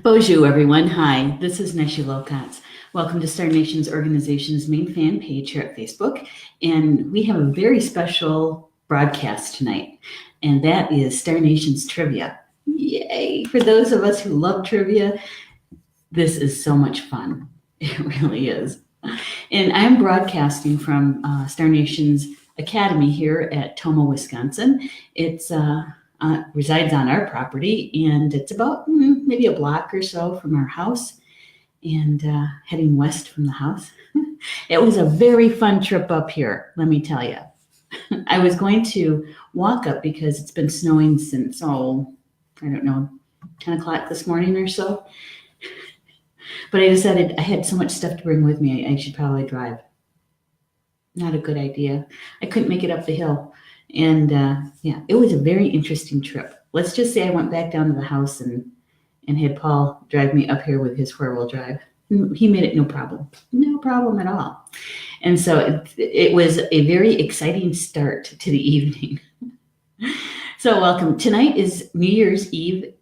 Bonjour, everyone. Hi, this is Neshi Lopatz. Welcome to Star Nations Organization's main fan page here at Facebook. And we have a very special broadcast tonight, and that is Star Nations Trivia. Yay! For those of us who love trivia, this is so much fun. It really is. And I'm broadcasting from Star Nations Academy here at Tomah, Wisconsin. It's resides on our property, and it's about maybe a block or so from our house, and heading west from the house. It was a very fun trip up here, let me tell you. I was going to walk up because it's been snowing since, I don't know, 10 o'clock this morning or so. But I decided I had so much stuff to bring with me, I should probably drive. Not a good idea. I couldn't make it up the hill. And yeah, it was a very interesting trip. Let's just say I went back down to the house and had Paul drive me up here with his four-wheel drive. He made it no problem at all. And so it was a very exciting start to the evening. So welcome. Tonight is New Year's Eve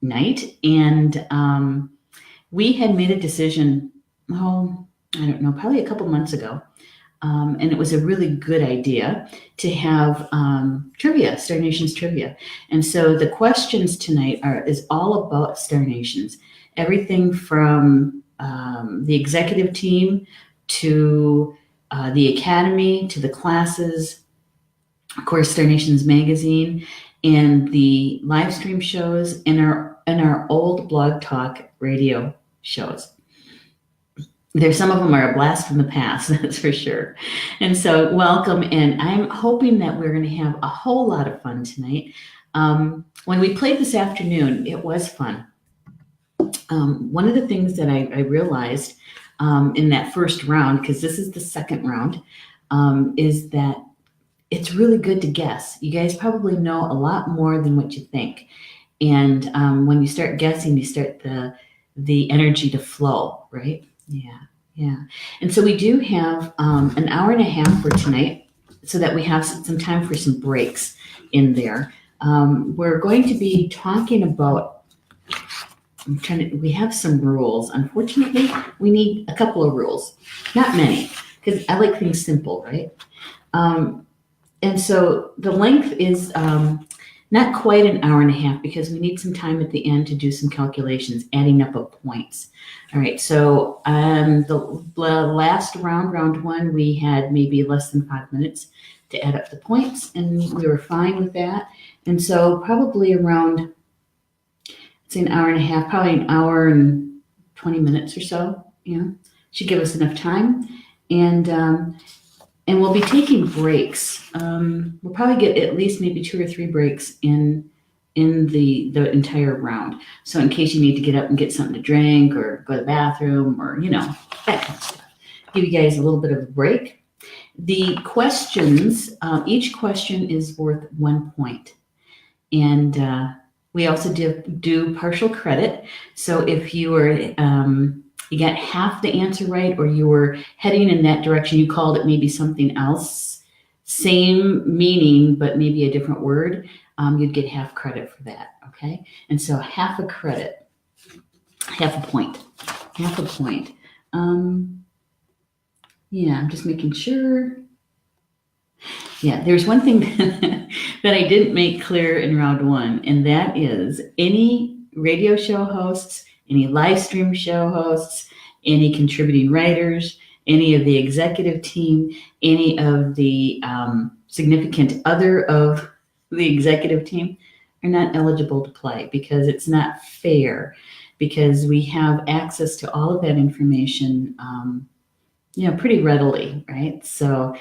night, and we had made a decision, I don't know, probably a couple months ago. And it was a really good idea to have trivia, Star Nations trivia. And so the questions tonight is all about Star Nations. Everything from the executive team to the academy to the classes, of course, Star Nations magazine, and the live stream shows, and our old Blog Talk radio shows. Some of them are a blast from the past, that's for sure. And so welcome, and I'm hoping that we're going to have a whole lot of fun tonight. When we played this afternoon, it was fun. One of the things that I realized in that first round, because this is the second round, is that it's really good to guess. You guys probably know a lot more than what you think. And when you start guessing, you start the energy to flow, right? Yeah. And so we do have an hour and a half for tonight so that we have some time for some breaks in there. We're going to be talking about, we have some rules. Unfortunately, we need a couple of rules, not many, because I like things simple, right? And so the length is not quite an hour and a half because we need some time at the end to do some calculations, adding up of points. All right, so the last round one, we had maybe less than 5 minutes to add up the points, and we were fine with that. And so probably around, say, an hour and a half, probably an hour and 20 minutes or so, should give us enough time. And we'll be taking breaks. We'll probably get at least maybe 2 or 3 breaks in the entire round. So in case you need to get up and get something to drink or go to the bathroom or, that kind of stuff. Give you guys a little bit of a break. The questions, each question is worth 1 point. And we also do partial credit. So if you were you got half the answer right, or you were heading in that direction, you called it maybe something else, same meaning, but maybe a different word, you'd get half credit for that, okay? And so half a credit, half a point. Yeah, I'm just making sure. Yeah, there's one thing that I didn't make clear in round one, and that is any radio show hosts, any live stream show hosts, any contributing writers, any of the executive team, any of the significant other of the executive team are not eligible to play because it's not fair, because we have access to all of that information pretty readily, right? So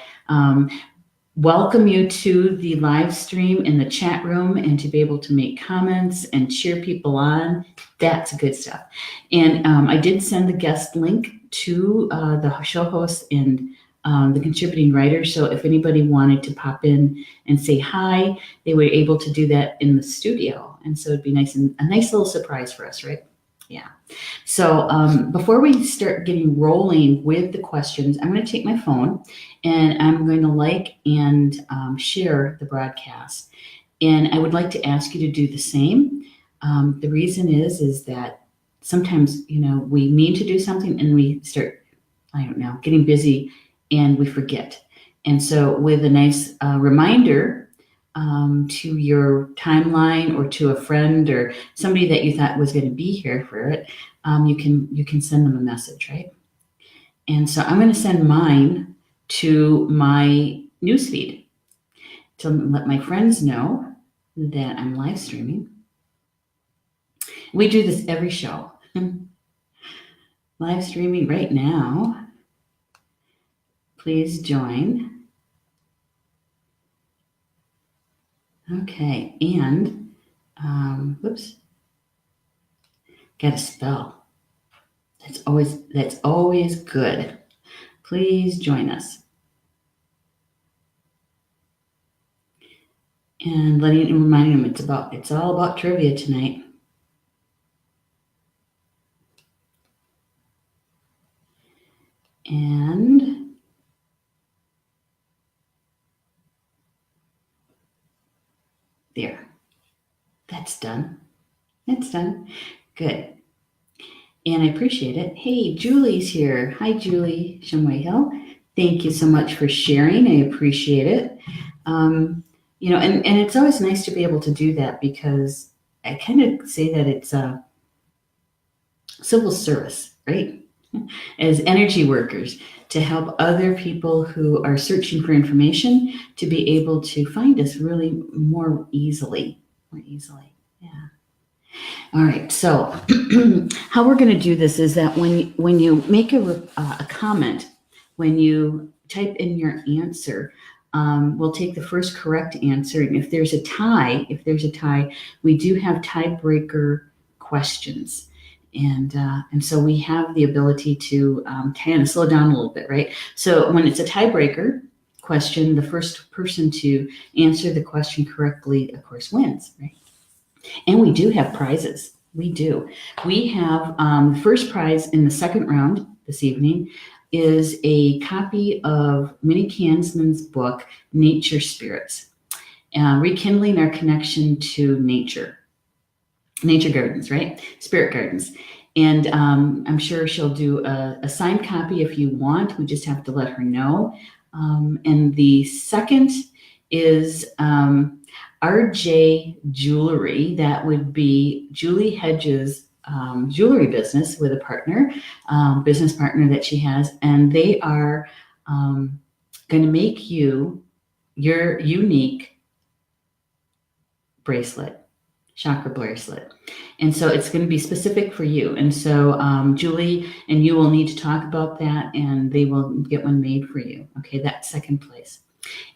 welcome you to the live stream in the chat room, and to be able to make comments and cheer people on. That's good stuff. And I did send the guest link to the show hosts and the contributing writers. So if anybody wanted to pop in and say hi, they were able to do that in the studio. And so it'd be nice, and a nice little surprise for us, right? Yeah. So before we start getting rolling with the questions, I'm going to take my phone and I'm going to like and share the broadcast. And I would like to ask you to do the same. The reason is that sometimes, we mean to do something and we start, I don't know, getting busy and we forget. And so with a nice reminder to your timeline or to a friend or somebody that you thought was going to be here for it, you can send them a message, right? And so I'm going to send mine to my newsfeed to let my friends know that I'm live streaming. We do this every show. Live streaming right now. Please join. Okay, and whoops, got to spell. That's always good. Please join us. And reminding them it's all about trivia tonight. And there. That's done. It's done. Good. And I appreciate it. Hey, Julie's here. Hi, Julie Shumway Hill. Thank you so much for sharing. I appreciate it. And it's always nice to be able to do that because I kind of say that it's a civil service, right? As energy workers, to help other people who are searching for information to be able to find us really more easily. Yeah. All right. So how we're going to do this is that when you make a comment, when you type in your answer, we'll take the first correct answer. And if there's a tie, we do have tiebreaker questions. And so we have the ability to kind of slow down a little bit, right? So when it's a tiebreaker question, the first person to answer the question correctly, of course, wins, right? And we do have prizes. We do. We have the first prize in the second round this evening is a copy of Minnie Kansman's book, Nature Spirits, rekindling our connection to nature gardens, right? Spirit gardens. And I'm sure she'll do a signed copy if you want. We just have to let her know. And the second is RJ Jewelry. That would be Julie Hedges' jewelry business with a business partner that she has. And they are going to make you your unique chakra bracelet. And so it's going to be specific for you. And so Julie and you will need to talk about that and they will get one made for you. Okay, that's second place.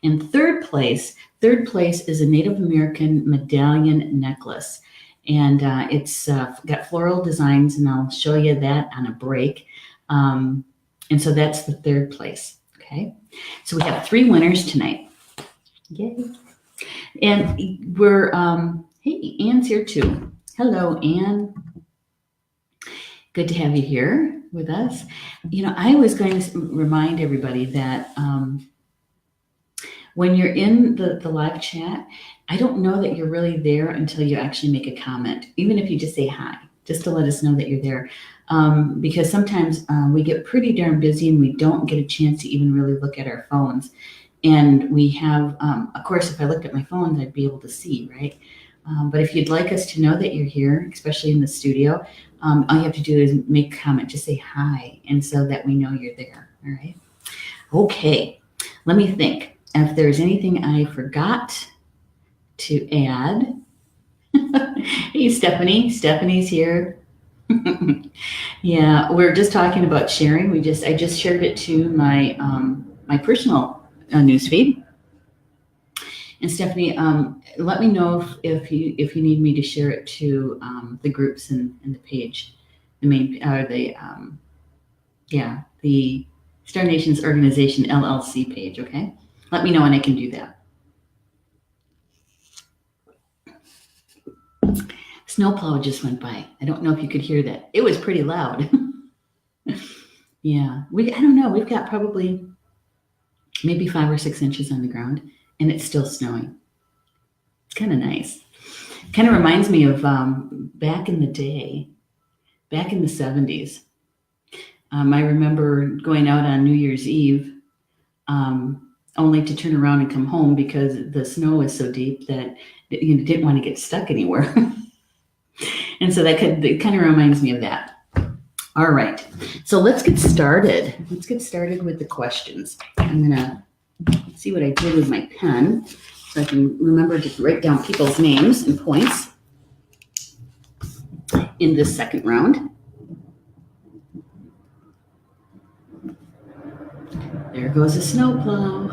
And third place is a Native American medallion necklace. And it's got floral designs, and I'll show you that on a break. And so that's the third place. Okay, so we have 3 winners tonight. Yay. And we're, hey, Anne's here too. Hello, Anne. Good to have you here with us. I was going to remind everybody that when you're in the live chat, I don't know that you're really there until you actually make a comment, even if you just say hi, just to let us know that you're there. Because sometimes we get pretty darn busy and we don't get a chance to even really look at our phones. And we have, of course, if I looked at my phone, I'd be able to see, right? But if you'd like us to know that you're here, especially in the studio, all you have to do is make a comment, just say hi, and so that we know you're there, all right? Okay, let me think. If there's anything I forgot to add. Hey, Stephanie. Stephanie's here. Yeah, we're just talking about sharing. I just shared it to my my personal newsfeed. And Stephanie, let me know if you need me to share it to the groups in the page, the main the Star Nations Organization LLC page. Okay, let me know and I can do that. Snowplow just went by. I don't know if you could hear that. It was pretty loud. Yeah, I don't know. We've got probably maybe 5 or 6 inches on the ground, and it's still snowing. It's kind of nice. Kind of reminds me of back in the day back in the 70s. I remember going out on New Year's Eve, only to turn around and come home because the snow was so deep that you didn't want to get stuck anywhere. And so it kind of reminds me of that. All right, so let's get started. Let's get started with the questions. I'm gonna see what I did with my pen so I can remember to write down people's names and points in this second round. There goes a snowplow.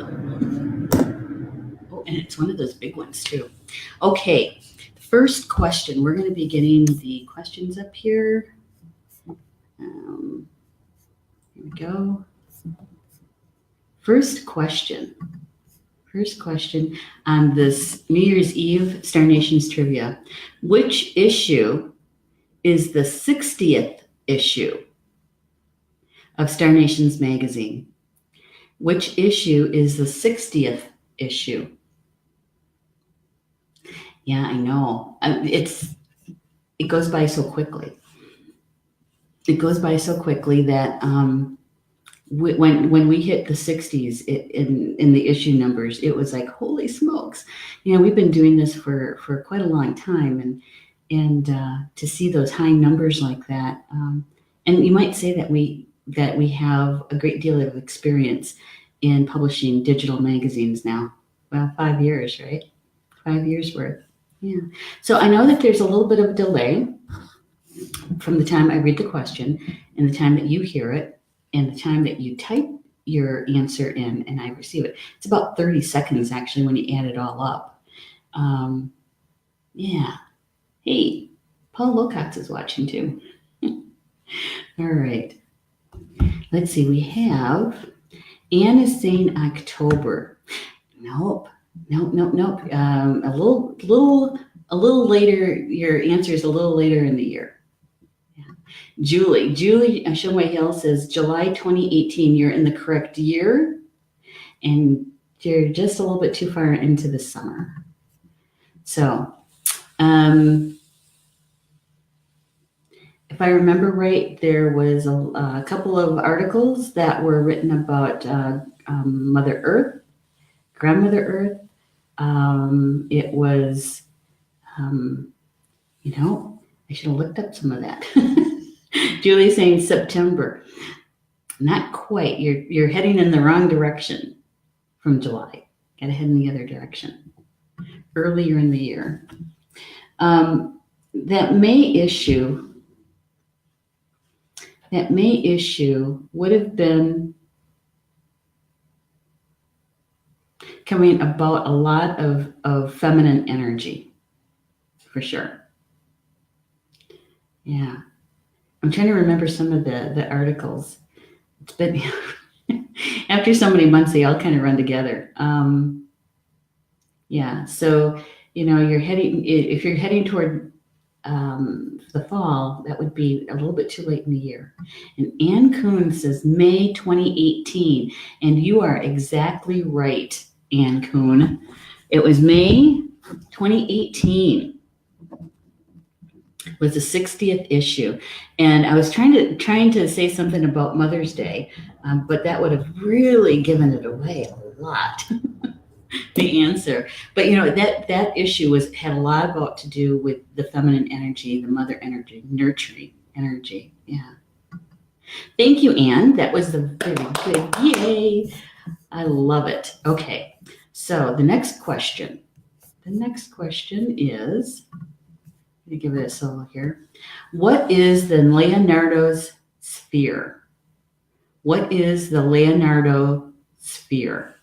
Oh, and it's one of those big ones too. Okay, first question. We're going to be getting the questions up here. Here we go. First question on this New Year's Eve Star Nations trivia. Which issue is the 60th issue of Star Nations magazine? Which issue is the 60th issue? Yeah, I know. It goes by so quickly. It goes by so quickly that when we hit the 60s in the issue numbers, it was like, holy smokes. We've been doing this for quite a long time, and to see those high numbers like that, and you might say that we have a great deal of experience in publishing digital magazines now. Well, 5 years, right? 5 years worth. Yeah. So I know that there's a little bit of a delay from the time I read the question and the time that you hear it and the time that you type your answer in and I receive it. It's about 30 seconds actually when you add it all up. Yeah. Hey, Paul Wilcox is watching too. All right. Let's see. We have Anne is saying October. Nope. A little later. Your answer is a little later in the year. Yeah. Julie Shumway Hill says July 2018. You're in the correct year, and you're just a little bit too far into the summer. So, if I remember right, there was a couple of articles that were written about Mother Earth, Grandmother Earth. It was, I should have looked up some of that. Julie's saying September. Not quite. You're heading in the wrong direction from July. Got to head in the other direction. Earlier in the year. That May issue would have been coming about a lot of feminine energy, for sure. Yeah. I'm trying to remember some of the articles. It's been, after so many months, they all kind of run together. Yeah. So, if you're heading toward the fall, that would be a little bit too late in the year. And Ann Kuhn says May 2018. And you are exactly right, Ann Kuhn. It was May 2018 was the 60th issue. And I was trying to say something about Mother's Day, but that would have really given it away a lot. The answer. But that issue had a lot about to do with the feminine energy, the mother energy, nurturing energy. Yeah. Thank you, Anne. That was the very good. Yay. I love it. Okay. So the next question. Is, let me give it a solo here. What is the Leonardo's sphere? What is the Leonardo sphere?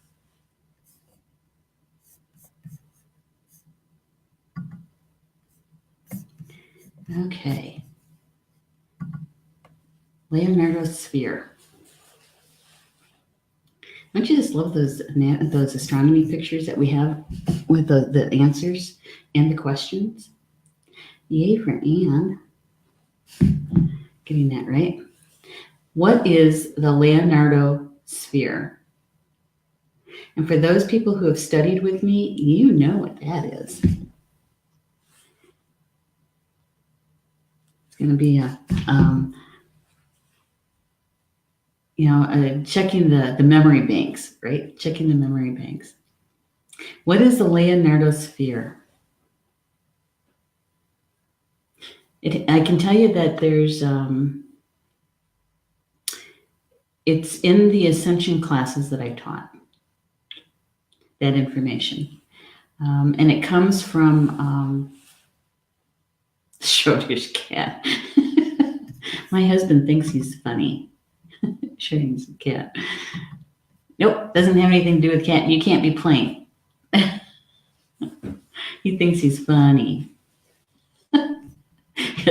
Okay. Leonardo's sphere. Don't you just love those astronomy pictures that we have with the answers and the questions? Yay for Anne. Getting that right. What is the Leonardo sphere? And for those people who have studied with me, you know what that is. going to be checking the memory banks, right? Checking the memory banks. What is the Leonardo sphere? I can tell you that there's, it's in the Ascension classes that I taught, that information. And it comes from Schrodinger's cat. My husband thinks he's funny. Schrodinger's cat. Nope, doesn't have anything to do with cat. You can't be plain. He thinks he's funny.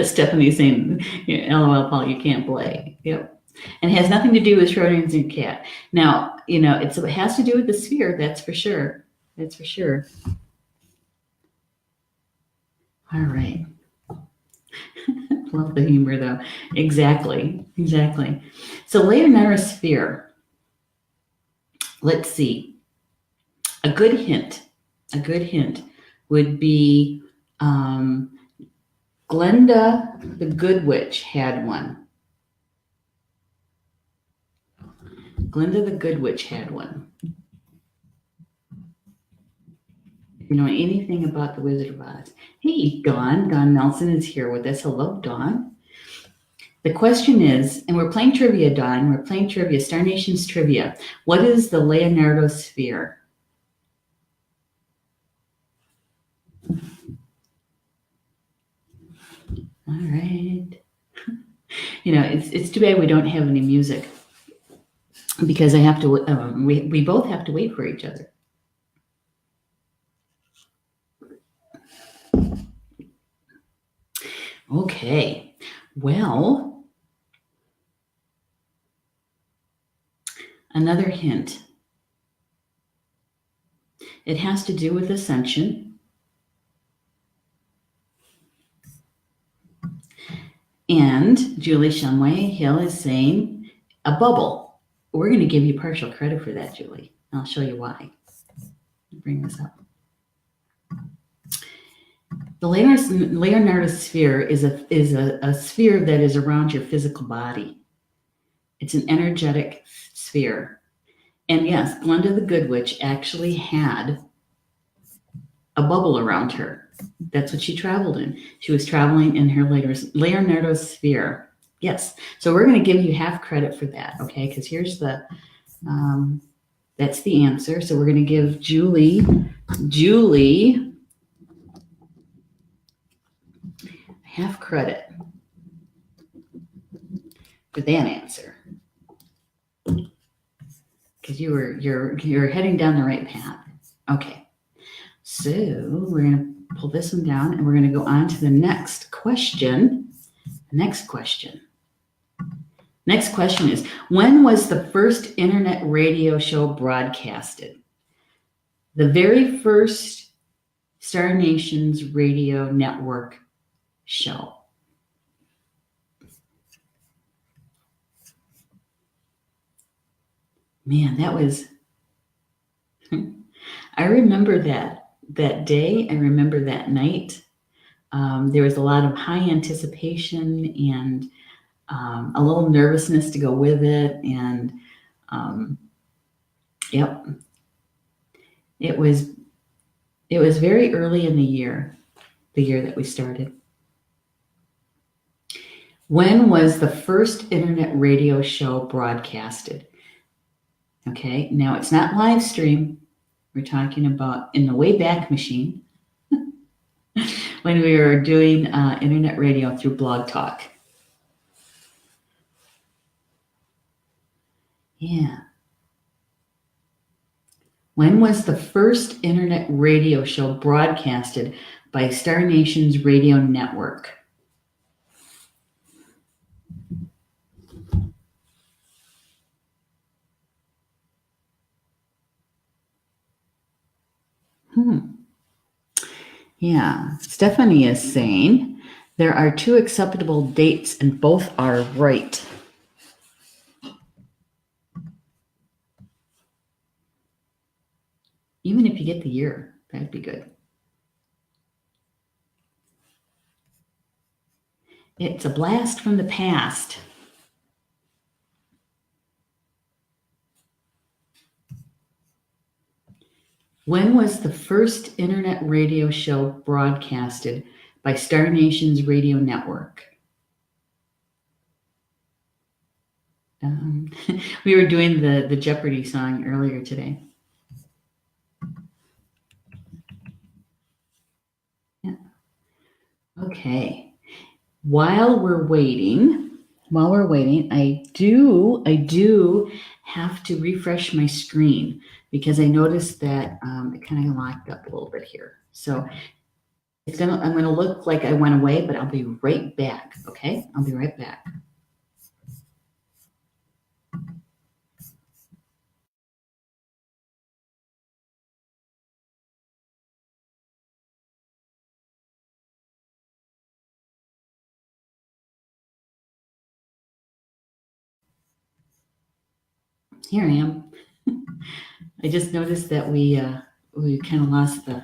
Stephanie's saying, LOL, Paul, you can't play. Yep. And it has nothing to do with Schrodinger's cat. Now, it has to do with the sphere, that's for sure. That's for sure. All right. Love the humor, though. Exactly. So Leonardo sphere. Let's see. A good hint would be Glenda the Good Witch had one. Glenda the Good Witch had one. If you know anything about the Wizard of Oz. Hey, Dawn. Dawn Nelson is here with us. Hello, Dawn. The question is, and we're playing trivia, Dawn. We're playing trivia, Star Nations trivia. What is the Leonardo sphere? All right. It's too bad we don't have any music because I have to. We both have to wait for each other. Okay. Well, another hint. It has to do with Ascension. And Julie Shumway Hill is saying a bubble. We're going to give you partial credit for that, Julie. I'll show you why. Bring this up. The Leonardo sphere is a sphere that is around your physical body. It's an energetic sphere. And yes, Glenda the Good Witch actually had a bubble around her. That's what she traveled in. She was traveling in her Leonardo sphere. Yes. So we're going to give you half credit for that, okay? Because here's that's the answer. So we're going to give Julie half credit for that answer. Because you're heading down the right path. Okay. So we're going to pull this one down and we're going to go on to the next question. Next question is, when was the first internet radio show broadcasted? The very first Star Nations radio network show. Man, that was, I remember that day. I remember that night. There was a lot of high anticipation and a little nervousness to go with it. And yep, it was very early in the year that we started. When was the first internet radio show broadcasted? Okay, now it's not live stream. We're talking about in the Wayback Machine when we were doing internet radio through Blog Talk. Yeah. When was the first internet radio show broadcasted by Star Nations Radio Network? Yeah, Stephanie is saying there are two acceptable dates and both are right. Even if you get the year, that'd be good. It's a blast from the past. When was the first internet radio show broadcasted by Star Nation's radio network? We were doing the Jeopardy song earlier today. Yeah. Okay. While we're waiting, I do have to refresh my screen because I noticed that it kind of locked up a little bit here. So I'm gonna look like I went away, but I'll be right back. Okay, I'll be right back. Here I am. I just noticed that we kind of lost the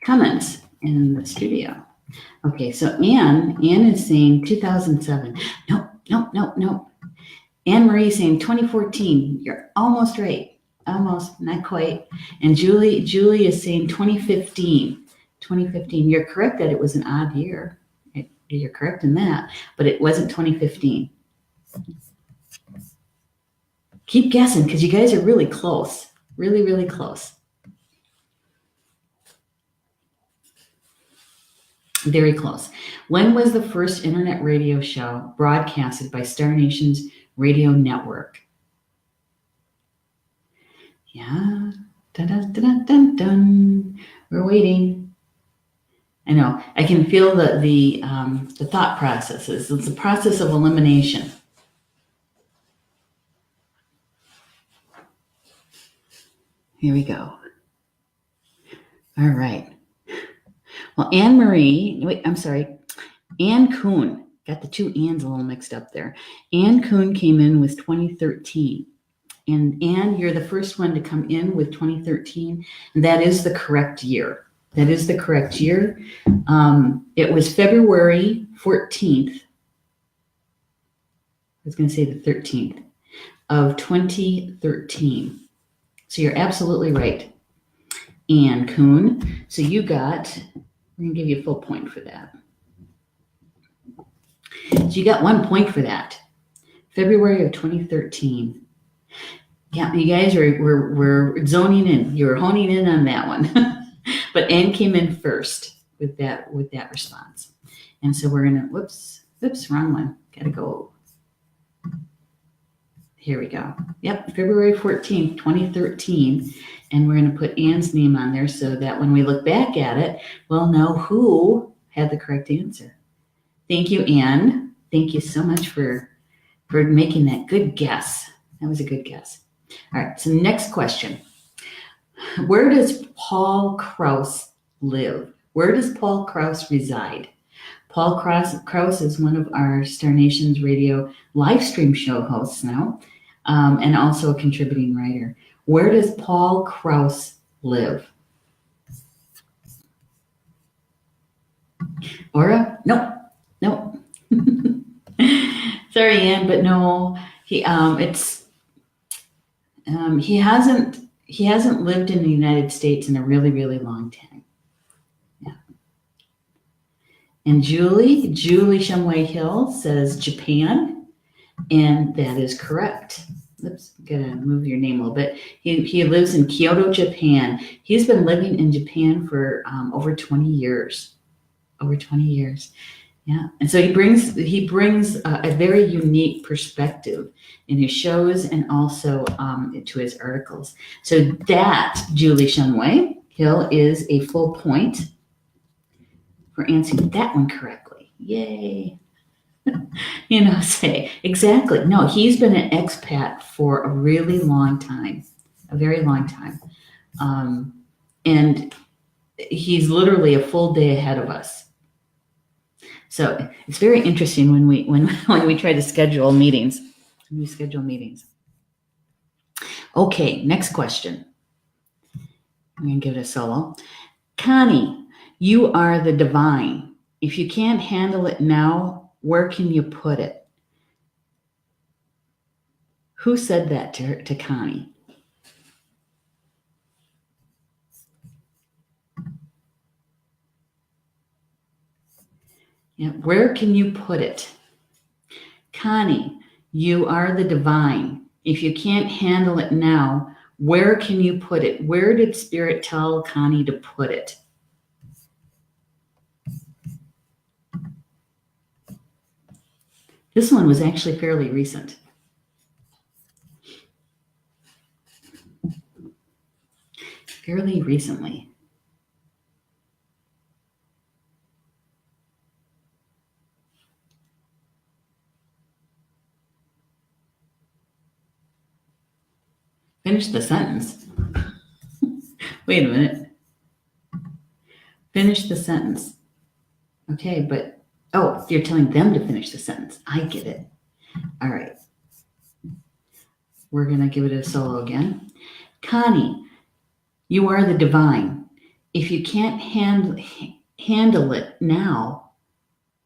comments in the studio. Okay, so Anne is saying 2007. Nope. Anne Marie saying 2014. You're almost right. Almost, not quite. And Julie is saying 2015. 2015. You're correct that it was an odd year. You're correct in that, but it wasn't 2015. Keep guessing because you guys are really close. Really, really close. Very close. When was the first internet radio show broadcasted by Star Nation's radio network? Yeah. Dun, dun, dun, dun, dun. We're waiting. I know. I can feel the thought processes. It's a process of elimination. Here we go. All right. Well, Anne Kuhn. Got the two Anns a little mixed up there. Anne Kuhn came in with 2013. And Anne, you're the first one to come in with 2013. And that is the correct year. It was February 14th. I was going to say the 13th of 2013. So you're absolutely right, Anne Kuhn. So we're going to give you a full point for that. So you got 1 point for that. February of 2013. Yeah, you guys were zoning in. You were honing in on that one. But Anne came in first with that response. And so we're gonna whoops, wrong one. Gotta go. Here we go. Yep, February 14th, 2013. And we're gonna put Anne's name on there so that when we look back at it, we'll know who had the correct answer. Thank you, Anne. Thank you so much for making that good guess. That was a good guess. All right, so next question. Where does Paul Krauss live? Where does Paul Krauss reside? Paul Krauss is one of our Star Nations radio live stream show hosts now, and also a contributing writer. Where does Paul Krauss live? Aura? Nope. Sorry, Anne, but no. He hasn't lived in the United States in a really, really long time. Yeah. And Julie Shumway Hill says Japan, and that is correct. Oops, gotta move your name a little bit. He lives in Kyoto, Japan. He's been living in Japan for over 20 years. Over 20 years. Yeah, and so he brings a very unique perspective in his shows and also to his articles. So that, Julie Shumway Hill, is a full point for answering that one correctly. Yay! Say exactly. No, he's been an expat for a really long time, a very long time, and he's literally a full day ahead of us. So it's very interesting when we try to schedule meetings. Okay, next question. I'm going to give it a solo. Connie, You are the divine. If you can't handle it now, where can you put it? Who said that to Connie? Yeah, where can you put it? Connie, you are the divine. If you can't handle it now, where can you put it? Where did Spirit tell Connie to put it? This one was actually fairly recent. Fairly recently. Finish the sentence. Wait a minute. Finish the sentence. Okay, but, oh, you're telling them to finish the sentence. I get it. All right. We're going to give it a solo again. Connie, you are the divine. If you can't handle it now,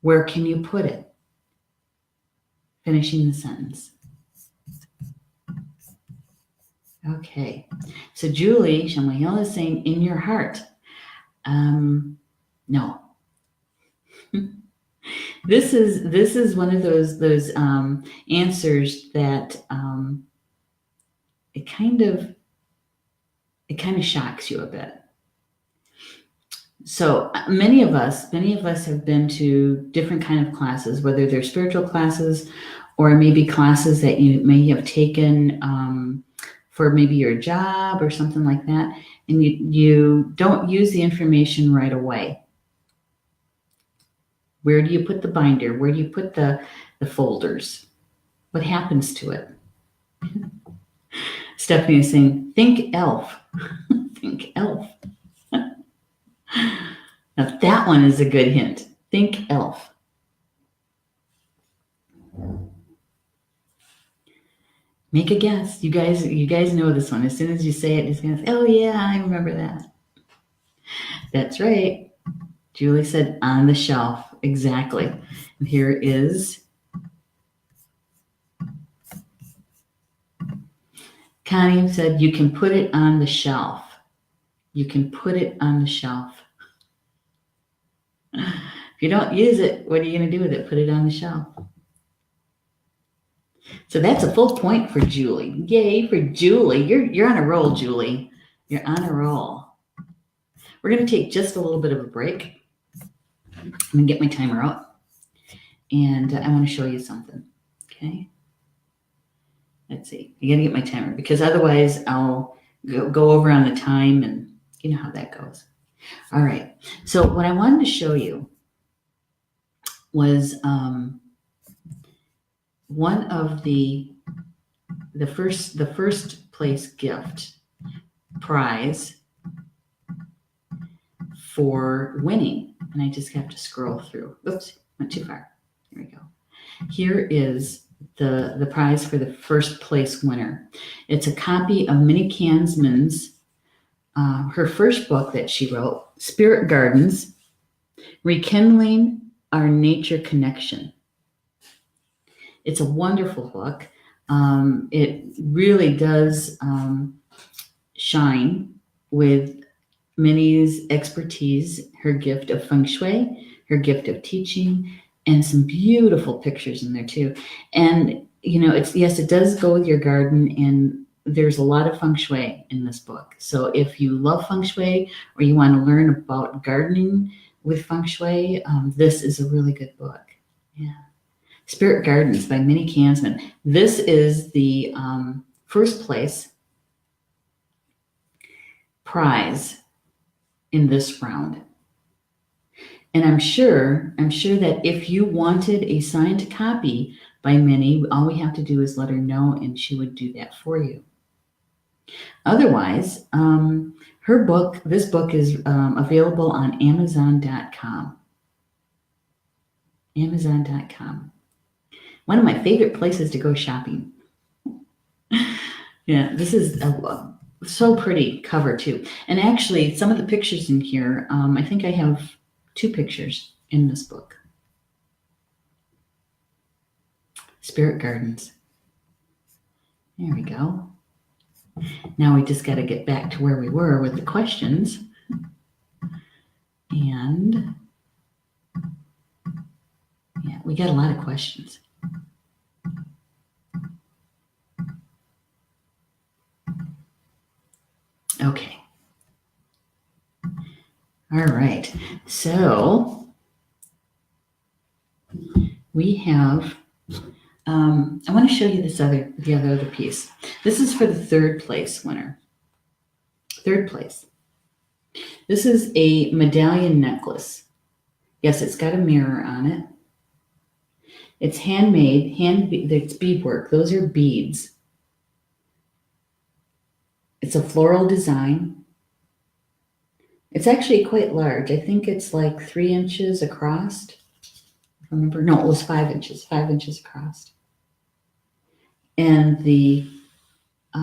where can you put it? Finishing the sentence. Okay. So Julie Shamael is saying, in your heart. No. This is one of those answers that it kind of shocks you a bit. So many of us have been to different kind of classes, whether they're spiritual classes or maybe classes that you may have taken for maybe your job or something like that, and you don't use the information right away. Where do you put the binder? Where do you put the folders? What happens to it? Stephanie is saying, think elf. Think elf. Now that one is a good hint. Think elf. Make a guess. You guys know this one. As soon as you say it, it's gonna say, oh yeah, I remember that. That's right. Julie said on the shelf. Exactly. And here is Connie said, you can put it on the shelf. You can put it on the shelf. If you don't use it, what are you going to do with it? Put it on the shelf. So that's a full point for Julie. Yay for Julie. You're on a roll, Julie. You're on a roll. We're going to take just a little bit of a break. I'm going to get my timer out. And I want to show you something. Okay. Let's see. I got to get my timer because otherwise I'll go over on the time and you know how that goes. All right. So what I wanted to show you was one of the first place gift prize for winning. And I just have to scroll through. Oops, went too far. Here we go. Here is the prize for the first place winner. It's a copy of Minnie Kansman's her first book that she wrote, Spirit Gardens, Rekindling Our Nature Connection. It's a wonderful book. It really does shine with Minnie's expertise, her gift of feng shui, her gift of teaching, and some beautiful pictures in there too. And you know, it does go with your garden, and there's a lot of feng shui in this book. So if you love feng shui or you want to learn about gardening with feng shui, this is a really good book. Yeah. Spirit Gardens by Minnie Kansman. This is the first place prize in this round. And I'm sure that if you wanted a signed copy by Minnie, all we have to do is let her know and she would do that for you. Otherwise, this book is available on Amazon.com. Amazon.com. One of my favorite places to go shopping. Yeah, this is So pretty cover too. And actually, some of the pictures in here, I think I have 2 pictures in this book. Spirit Gardens. There we go. Now we just got to get back to where we were with the questions. And yeah, we got a lot of questions. Okay. All right. So we have, I want to show you the other piece. This is for the 3rd place winner. 3rd place. This is a medallion necklace. Yes, it's got a mirror on it. It's handmade, it's beadwork. Those are beads. It's a floral design. It's actually quite large. I think it's like 3 inches across. Remember? No, it was 5 inches. 5 inches across. And the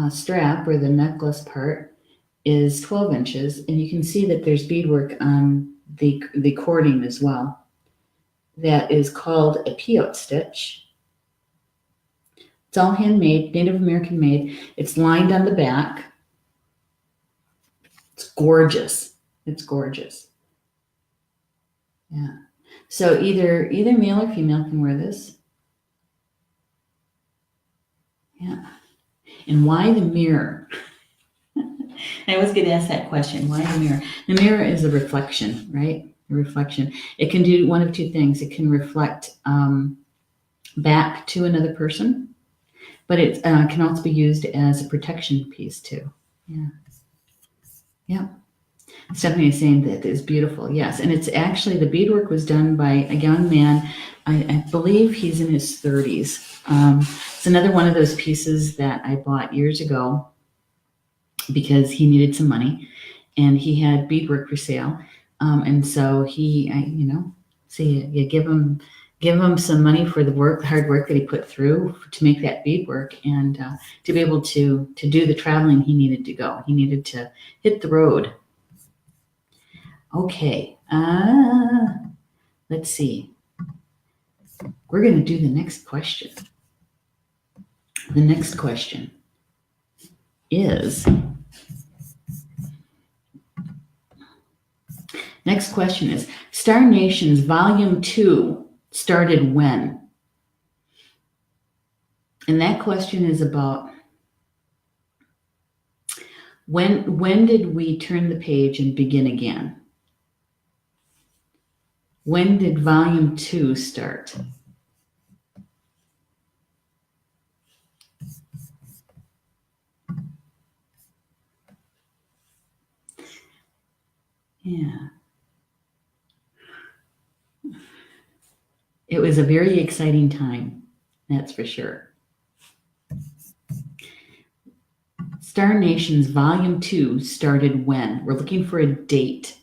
strap, or the necklace part, is 12 inches. And you can see that there's beadwork on the cording as well. That is called a peyote stitch. It's all handmade, Native American made. It's lined on the back. It's gorgeous. It's gorgeous. Yeah. So either male or female can wear this. Yeah. And why the mirror? I always get asked that question. Why the mirror? The mirror is a reflection, right? A reflection. It can do one of 2 things. It can reflect back to another person, but it can also be used as a protection piece too. Yeah. Yeah. Stephanie is saying that is beautiful. Yes. And it's actually, the beadwork was done by a young man. I believe he's in his 30s. It's another one of those pieces that I bought years ago because he needed some money and he had beadwork for sale. And so he, you give him some money for the hard work that he put through to make that beadwork, and to be able to do the traveling he needed to go. He needed to hit the road. Okay, let's see. We're going to do the next question. The next question is, Star Nations Volume 2 started when? And that question is about when did we turn the page and begin again? When did Volume 2 start? Yeah. It was a very exciting time, that's for sure. Star Nations Volume 2 started when? We're looking for a date.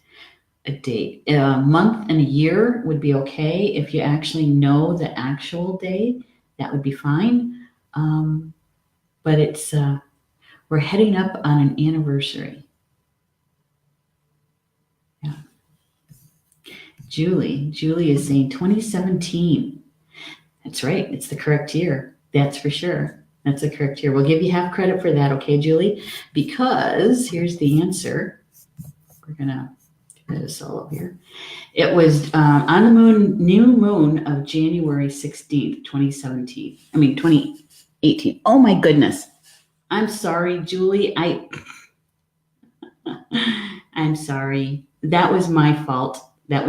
A month and a year would be okay. If you actually know the actual day, that would be fine. But it's we're heading up on an anniversary. Yeah. Julie is saying 2017. That's right. It's the correct year. That's for sure. That's the correct year. We'll give you half credit for that, okay, Julie? Because here's the answer. We're gonna do a solo here. It was on the new moon of January 16th, 2017. 2018. Oh my goodness. I'm sorry, Julie. I'm sorry. That was my fault. It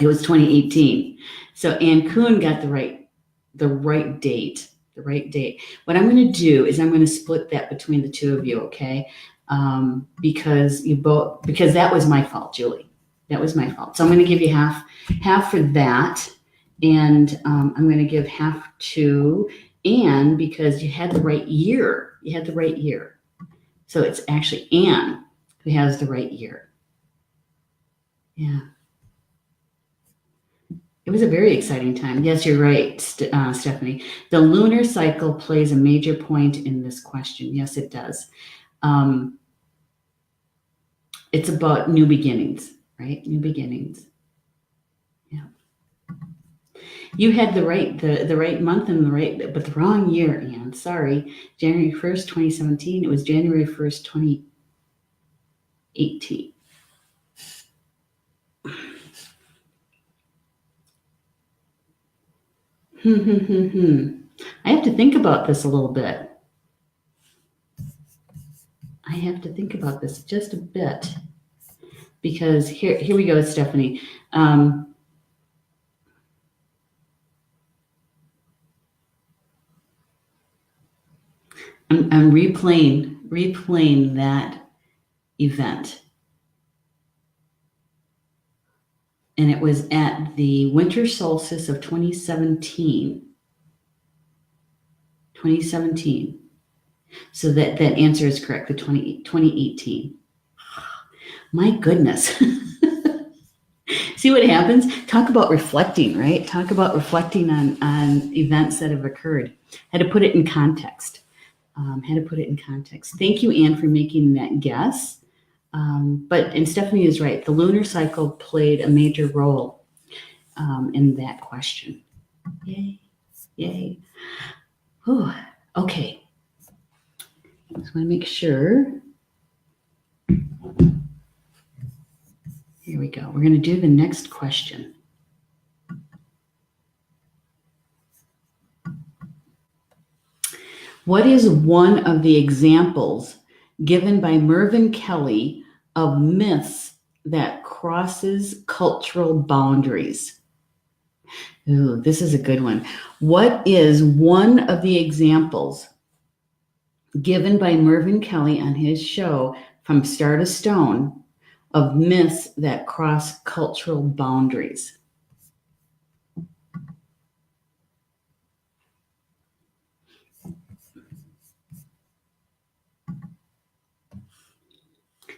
was 2018. So Ann Kuhn got the right date. What I'm going to do is I'm going to split that between the 2 of you, okay? Because that was my fault, Julie. That was my fault. So I'm going to give you half for that, and I'm going to give half to Anne because you had the right year. So it's actually Anne who has the right year. Yeah. It was a very exciting time. Yes, you're right, Stephanie. The lunar cycle plays a major point in this question. Yes, it does. It's about new beginnings, right? New beginnings. Yeah. You had the right month and but the wrong year, Anne. Sorry. January 1st, 2017. It was January 1st, 2018. I have to think about this a little bit. I have to think about this just a bit because here we go, Stephanie. I'm replaying that event. And it was at the winter solstice of 2017. 2017. So that answer is correct, the 2018. My goodness. See what happens? Talk about reflecting, right? Talk about reflecting on events that have occurred. Had to put it in context. Thank you, Anne, for making that guess. And Stephanie is right. The lunar cycle played a major role in that question. Yay. Yay. Whew. Okay. I just want to make sure. Here we go. We're going to do the next question. What is one of the examples given by Mervyn Kelly of myths that crosses cultural boundaries? Ooh, this is a good one. What is one of the examples given by Mervyn Kelly on his show From Star to Stone of myths that cross cultural boundaries?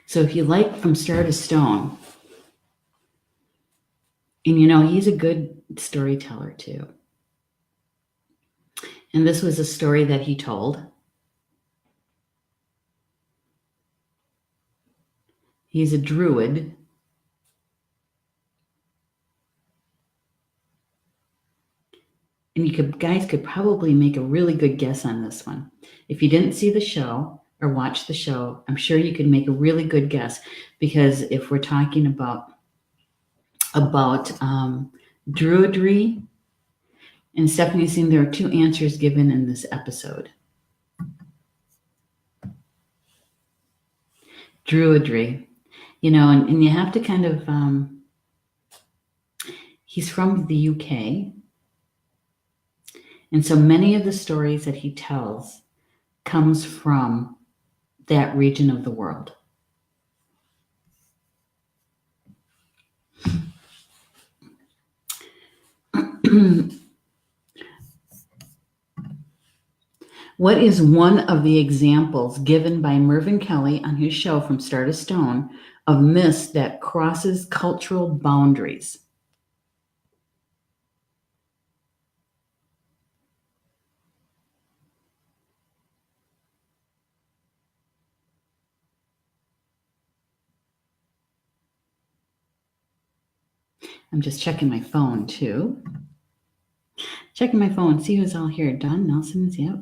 So if you like From Star to Stone, and he's a good storyteller too. And this was a story that he told. He's a druid. And guys could probably make a really good guess on this one. If you didn't see the show or watch the show, I'm sure you could make a really good guess, because if we're talking about druidry, and Stephanie's saying there are two answers given in this episode. Druidry, and you have to kind of, he's from the UK. And so many of the stories that he tells comes from that region of the world. What is one of the examples given by Mervyn Kelly on his show From Star to Stone of myths that crosses cultural boundaries? I'm just checking my phone too. Checking my phone, see who's all here. Don Nelson's, yep.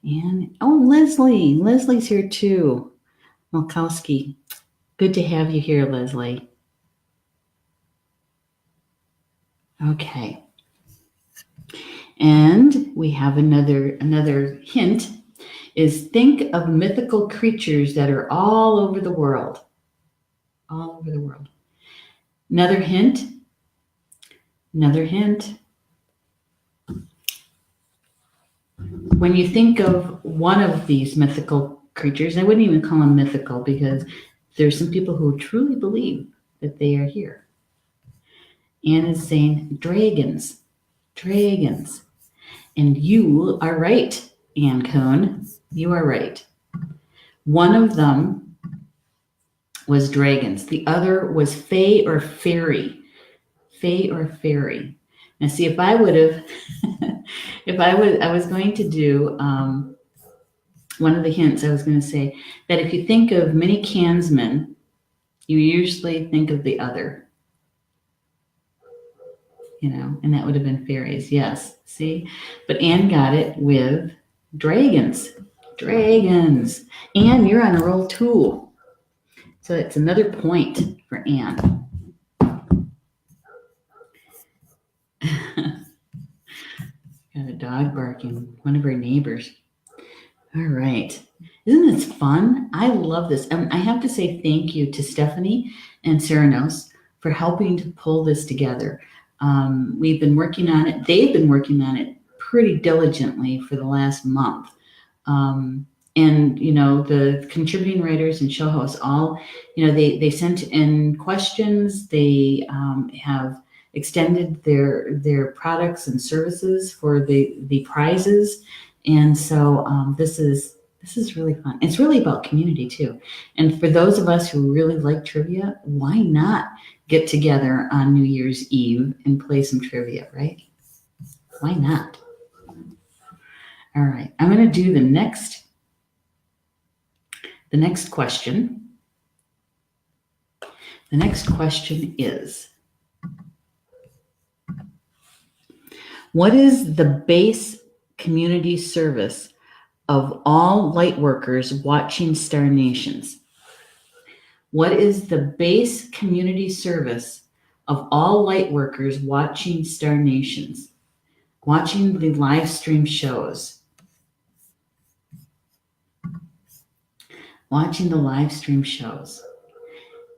And Leslie. Leslie's here too. Malkowski. Good to have you here, Leslie. Okay. And we have another hint is think of mythical creatures that are all over the world. All over the world. Another hint. When you think of one of these mythical creatures, I wouldn't even call them mythical, because there's some people who truly believe that they are here. Anne is saying dragons. And you are right, Anne Cohn. You are right. One of them was dragons. The other was fae or fairy. Now, see, if I would have, I was going to do one of the hints I was going to say that if you think of many Kansmen, you usually think of the other, and that would have been fairies. Yes, see? But Anne got it with dragons. Dragons. Anne, you're on a roll too. So it's another point for Anne. Got a dog barking, one of her neighbors. All right. Isn't this fun? I love this. I have to say thank you to Stephanie and Ceranos for helping to pull this together. We've been working on it. They've been working on it pretty diligently for the last month. And, the contributing writers and show hosts all, they sent in questions. They have extended their products and services for the prizes. And so this is really fun. It's really about community too. And for those of us who really like trivia, why not get together on New Year's Eve and play some trivia, right? Why not? All right, I'm going to do the next question. The next question is, what is the base community service of all light workers watching Star Nations? What is the base community service of all light workers watching Star Nations? Watching the live stream shows. Watching the live stream shows.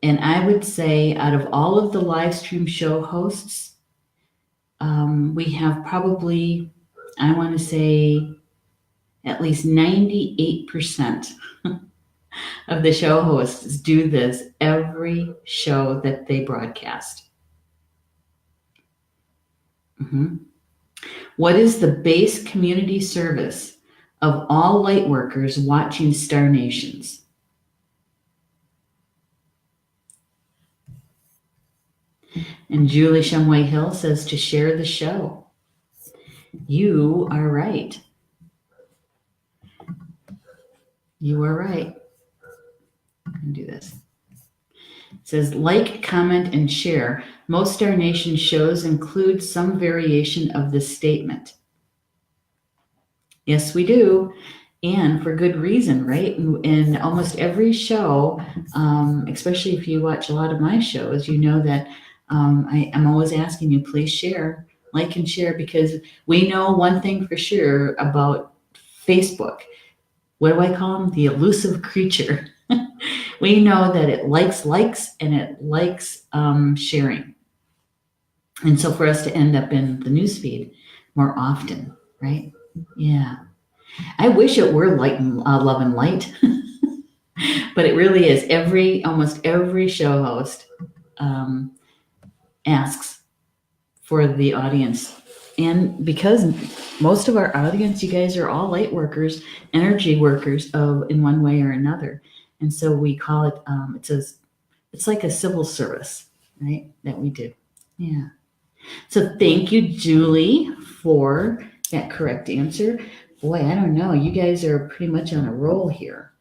And I would say out of all of the live stream show hosts, we have probably, I want to say, at least 98% of the show hosts do this every show that they broadcast. What is the base community service of all light workers watching Star Nations? And Julie Shumway Hill says to share the show. You are right. You are right. I'm going to do this. It says, like, comment, and share. Most Star Nation shows include some variation of this statement. Yes, we do. And for good reason, right? In almost every show, especially if you watch a lot of my shows, you know that I'm always asking you, please share, like and share, because we know one thing for sure about Facebook. What do I call them? The elusive creature. We know that it likes and it likes sharing. And so for us to end up in the newsfeed more often, right? Yeah. I wish it were love and light, but it really is. Almost every show host asks for the audience. And because most of our audience, you guys are all light workers, energy workers in one way or another. And so we call it, it's like a civil service, right? That we do. Yeah. So thank you, Julie, for that correct answer. Boy, I don't know. You guys are pretty much on a roll here.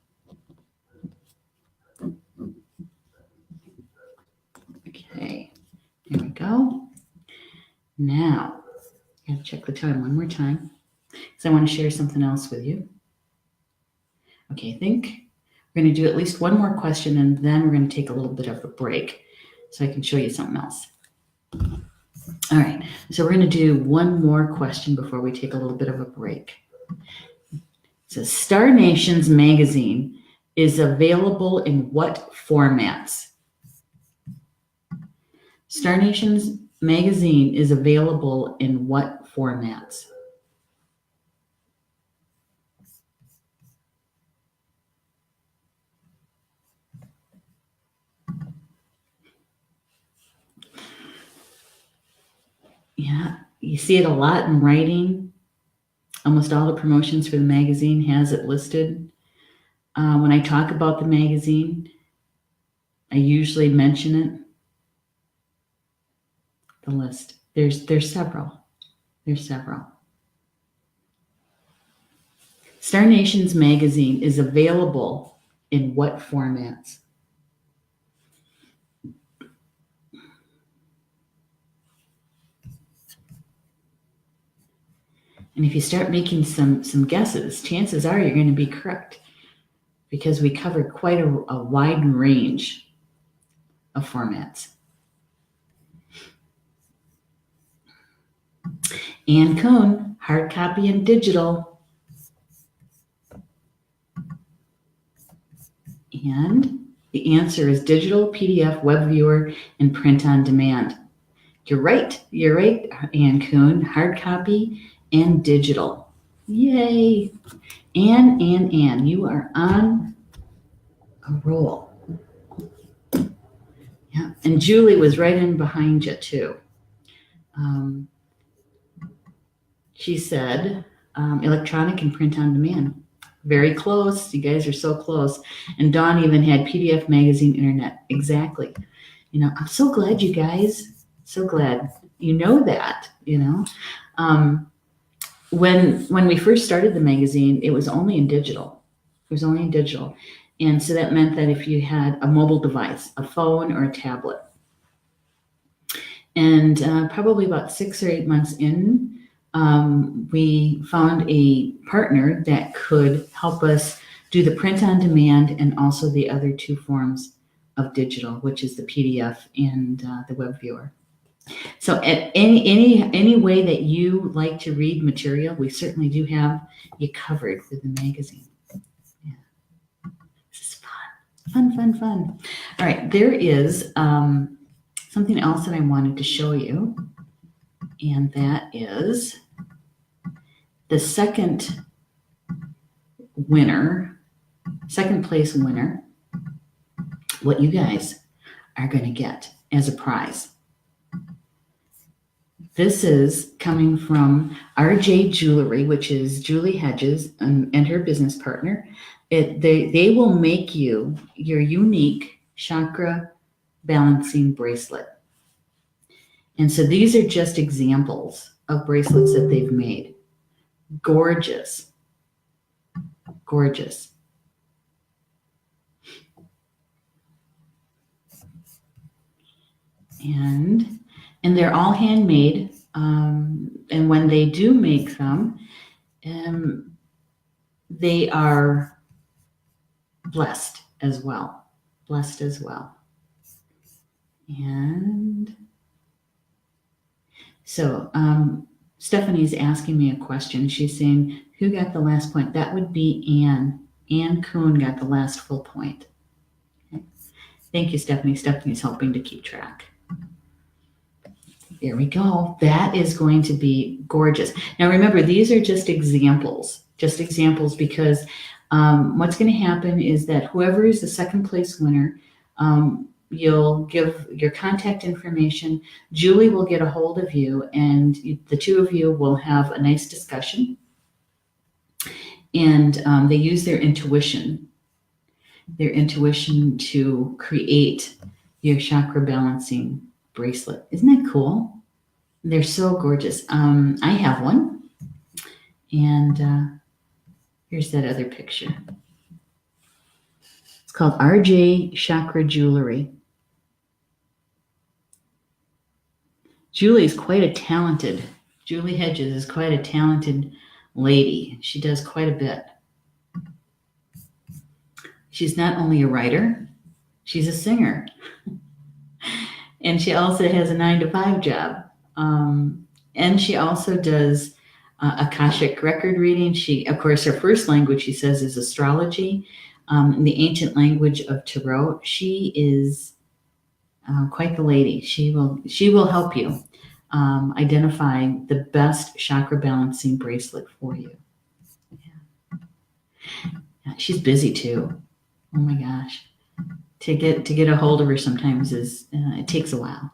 Okay, there we go. Now, I gotta check the time one more time because I want to share something else with you. Okay, I think we're going to do at least one more question and then we're going to take a little bit of a break so I can show you something else. All right, so we're going to do one more question before we take a little bit of a break. It says, Star Nations magazine is available in what formats? Star Nations magazine is available in what formats? Yeah, you see it a lot in writing. Almost all the promotions for the magazine has it listed. When I talk about the magazine, I usually mention it, the list. There's several. There's several. Star Nations magazine is available in what formats? And if you start making some guesses, chances are you're going to be correct, because we covered quite a wide range of formats. Ann Cohn, hard copy and digital. And the answer is digital, PDF, web viewer, and print on demand. You're right, Ann Cohn, hard copy and digital. Yay! Ann, you are on a roll. Yeah, and Julie was right in behind you too. She said electronic and print on demand. Very close. You guys are so close. And Dawn even had PDF, magazine, internet. Exactly. I'm so glad you guys, so glad you know that, When we first started the magazine, it was only in digital. And so that meant that if you had a mobile device, a phone or a tablet, and probably about 6 or 8 months in, we found a partner that could help us do the print on demand and also the other two forms of digital, which is the PDF and the web viewer. So at any way that you like to read material, we certainly do have you covered with the magazine. Yeah. This is fun. All right, there is something else that I wanted to show you, and that is the second place winner, what you guys are going to get as a prize. This is coming from RJ Jewelry, which is Julie Hedges and her business partner. They will make you your unique chakra balancing bracelet. And so these are just examples of bracelets that they've made. Gorgeous. And they're all handmade. And when they do make them, they are blessed as well. And so Stephanie's asking me a question. She's saying, who got the last point? That would be Ann. Ann Cohn got the last full point. Okay. Thank you, Stephanie. Stephanie's helping to keep track. There we go. That is going to be gorgeous. Now remember, these are just examples because what's going to happen is that whoever is the second place winner, you'll give your contact information. Julie will get a hold of you, and the two of you will have a nice discussion. And they use their intuition to create your chakra balancing bracelet. Isn't that cool? They're so gorgeous. I have one, and here's that other picture. It's called RJ Chakra Jewelry. Julie Hedges is quite a talented lady. She does quite a bit. She's not only a writer, she's a singer. And she also has a 9-to-5 job. And she also does Akashic record reading. Of course, her first language, she says, is astrology. In the ancient language of Tarot. She is quite the lady. She will help you identify the best chakra balancing bracelet for you. Yeah, she's busy too. Oh my gosh. To get a hold of her sometimes it takes a while.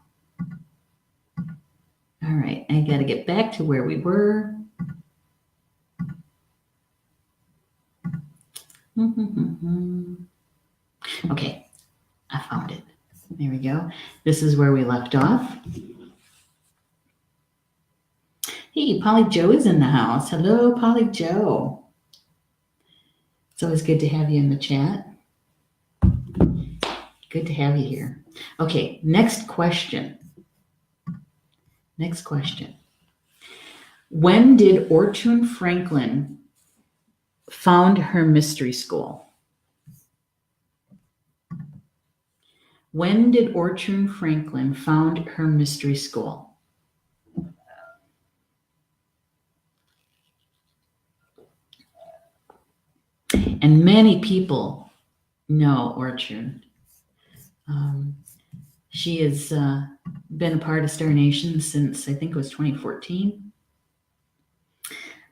All right, I got to get back to where we were. Okay, I found it. There we go. This is where we left off. Hey, Polly Joe is in the house. Hello, Polly Joe. It's always good to have you in the chat. Good to have you here. Okay, next question. Next question. When did Ortune Franklin found her mystery school? When did Ortune Franklin found her mystery school? And many people know Ortune. She has been a part of Star Nation since I think it was 2014.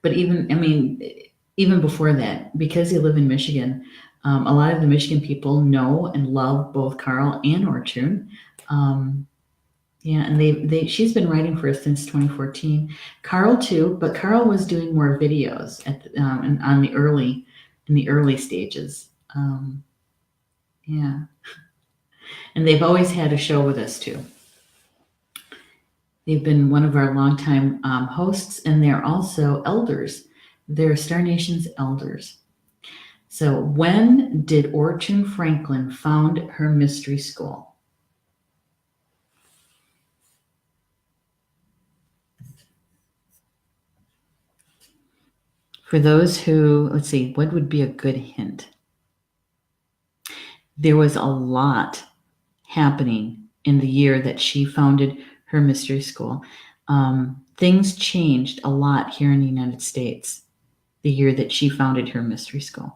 But even before that, because they live in Michigan, a lot of the Michigan people know and love both Carl and Ortune. Yeah, and she's been writing for us since 2014. Carl too, but Carl was doing more videos in the early stages. Yeah, and they've always had a show with us too. They've been one of our longtime hosts, and they're also elders. They're Star Nation's elders. So, when did Ortune Franklin found her mystery school? For those who, let's see, what would be a good hint? There was a lot happening in the year that she founded her mystery school. Things changed a lot here in the United States the year that she founded her mystery school.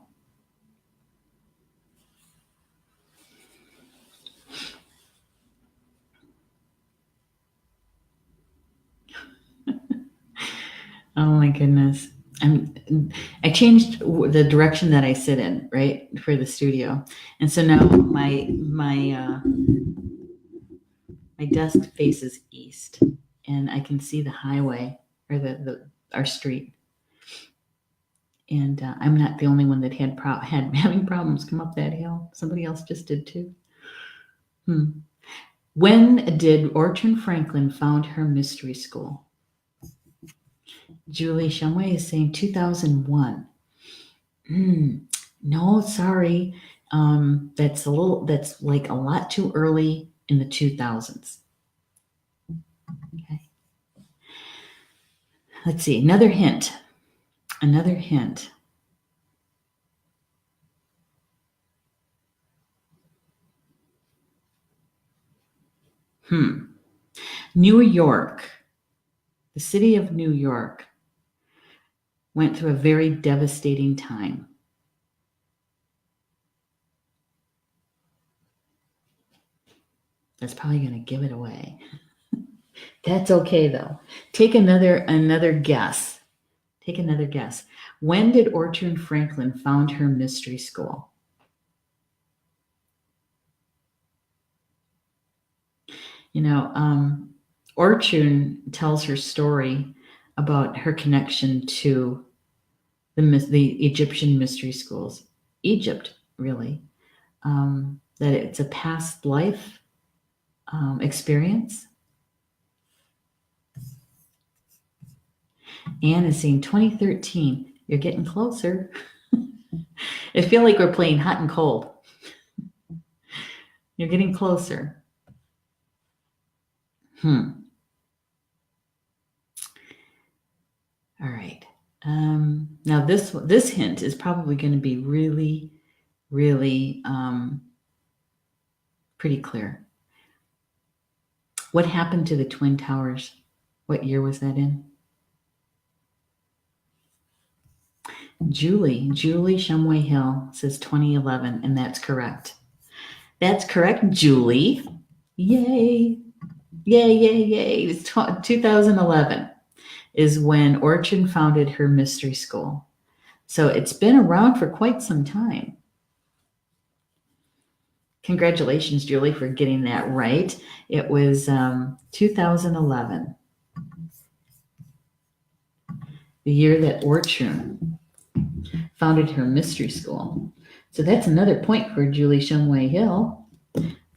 Oh my goodness. I changed the direction that I sit in, right, for the studio. And so now my desk faces east, and I can see the highway or our street. And I'm not the only one that had having problems come up that hill. Somebody else just did too. When did Ortune Franklin found her mystery school? Julie Shumway is saying 2001. No, sorry. That's like a lot too early in the 2000s. Okay. Let's see, another hint. New York, the city of New York, went through a very devastating time. That's probably going to give it away. That's okay though. Take another guess. Take another guess. When did Ortune Franklin found her mystery school? Ortune tells her story about her connection to the Egyptian mystery schools. Egypt, really. That it's a past life experience. Anne is saying 2013. You're getting closer. I feel like we're playing hot and cold. You're getting closer. All right. Now this hint is probably going to be really, really pretty clear. What happened to the Twin Towers? What year was that in? Julie Shumway Hill says 2011, and that's correct. That's correct, Julie. Yay. Yay, yay, yay. It's 2011 is when Ortune founded her mystery school. So it's been around for quite some time. Congratulations, Julie, for getting that right. It was 2011, the year that Ortune founded her mystery school. So that's another point for Julie Shumway Hill.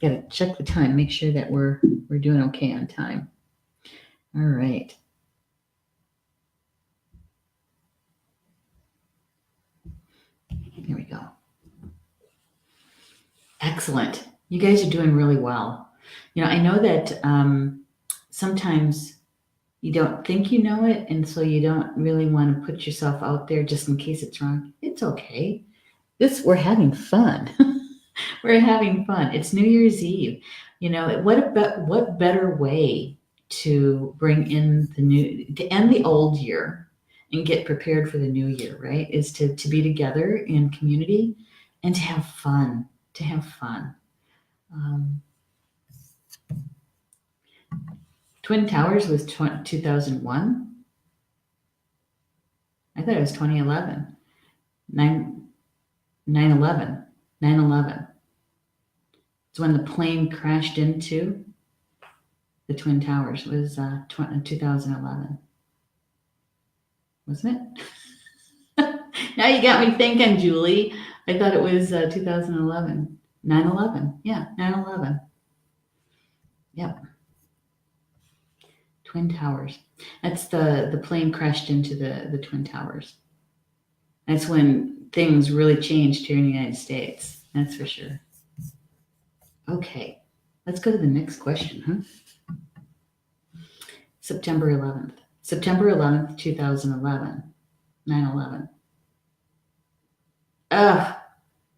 Got to check the time, make sure that we're doing okay on time. All right. Here we go. Excellent. You guys are doing really well. I know that sometimes you don't think you know it, and so you don't really want to put yourself out there just in case it's wrong. It's okay. We're having fun. We're having fun. It's New Year's Eve. What better way to bring in to end the old year and get prepared for the new year, right? Is to be together in community and to have fun. To have fun. Twin Towers was 2001. I thought it was 2011. 9/11. 9/11. It's when the plane crashed into the Twin Towers. It was 2011. Wasn't it? Now you got me thinking, Julie. I thought it was 2011. 9/11. Yeah, 9/11. Yep. Twin Towers. That's the plane crashed into the Twin Towers. That's when things really changed here in the United States. That's for sure. Okay, let's go to the next question, huh? September 11th. September 11th, 2011. 9/11. Ugh,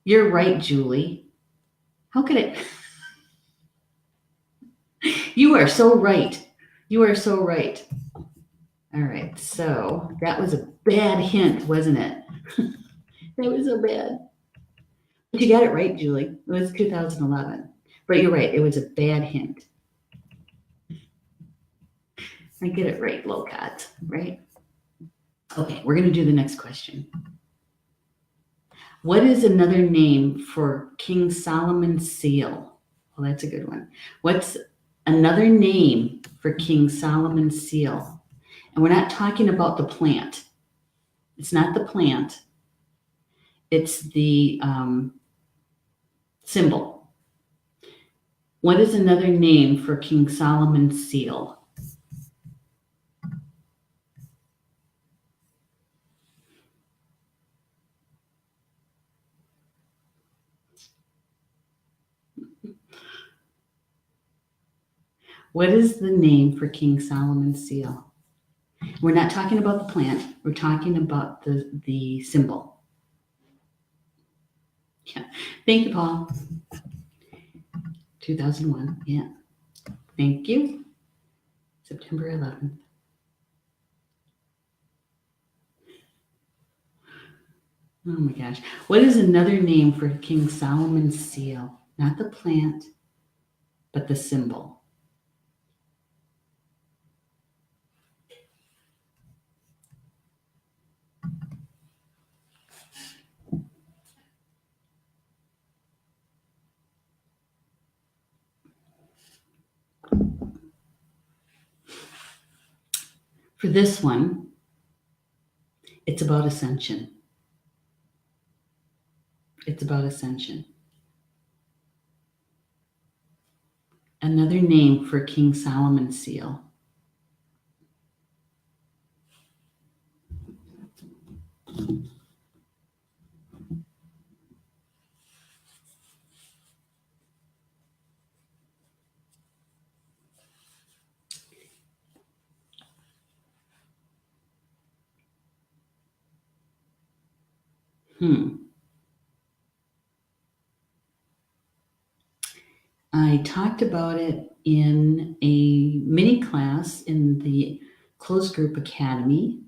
you're right, Julie. How could it? You are so right. You are so right. All right, so that was a bad hint, wasn't it? That was so bad. But you got it right, Julie. It was 2011. But you're right, it was a bad hint. I get it right, Locat, right? Okay, we're going to do the next question. What is another name for King Solomon's seal? Well, that's a good one. What's another name for King Solomon's seal? And we're not talking about the plant. It's not the plant. It's the symbol. What is another name for King Solomon's seal? What is the name for King Solomon's seal? We're not talking about the plant. We're talking about the symbol. Yeah. Thank you, Paul. 2001. Yeah. Thank you. September 11th. Oh my gosh. What is another name for King Solomon's seal? Not the plant, but the symbol. For this one, it's about ascension. It's about ascension. Another name for King Solomon's seal. I talked about it in a mini class in the Closed Group Academy.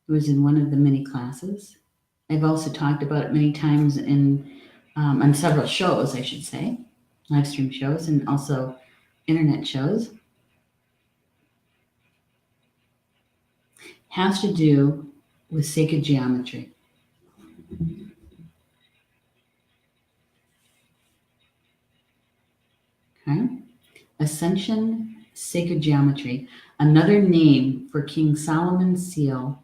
It was in one of the mini classes. I've also talked about it many times on several shows, I should say, live stream shows and also internet shows. Has to do with sacred geometry. Okay. Ascension, sacred geometry. Another name for King Solomon's seal,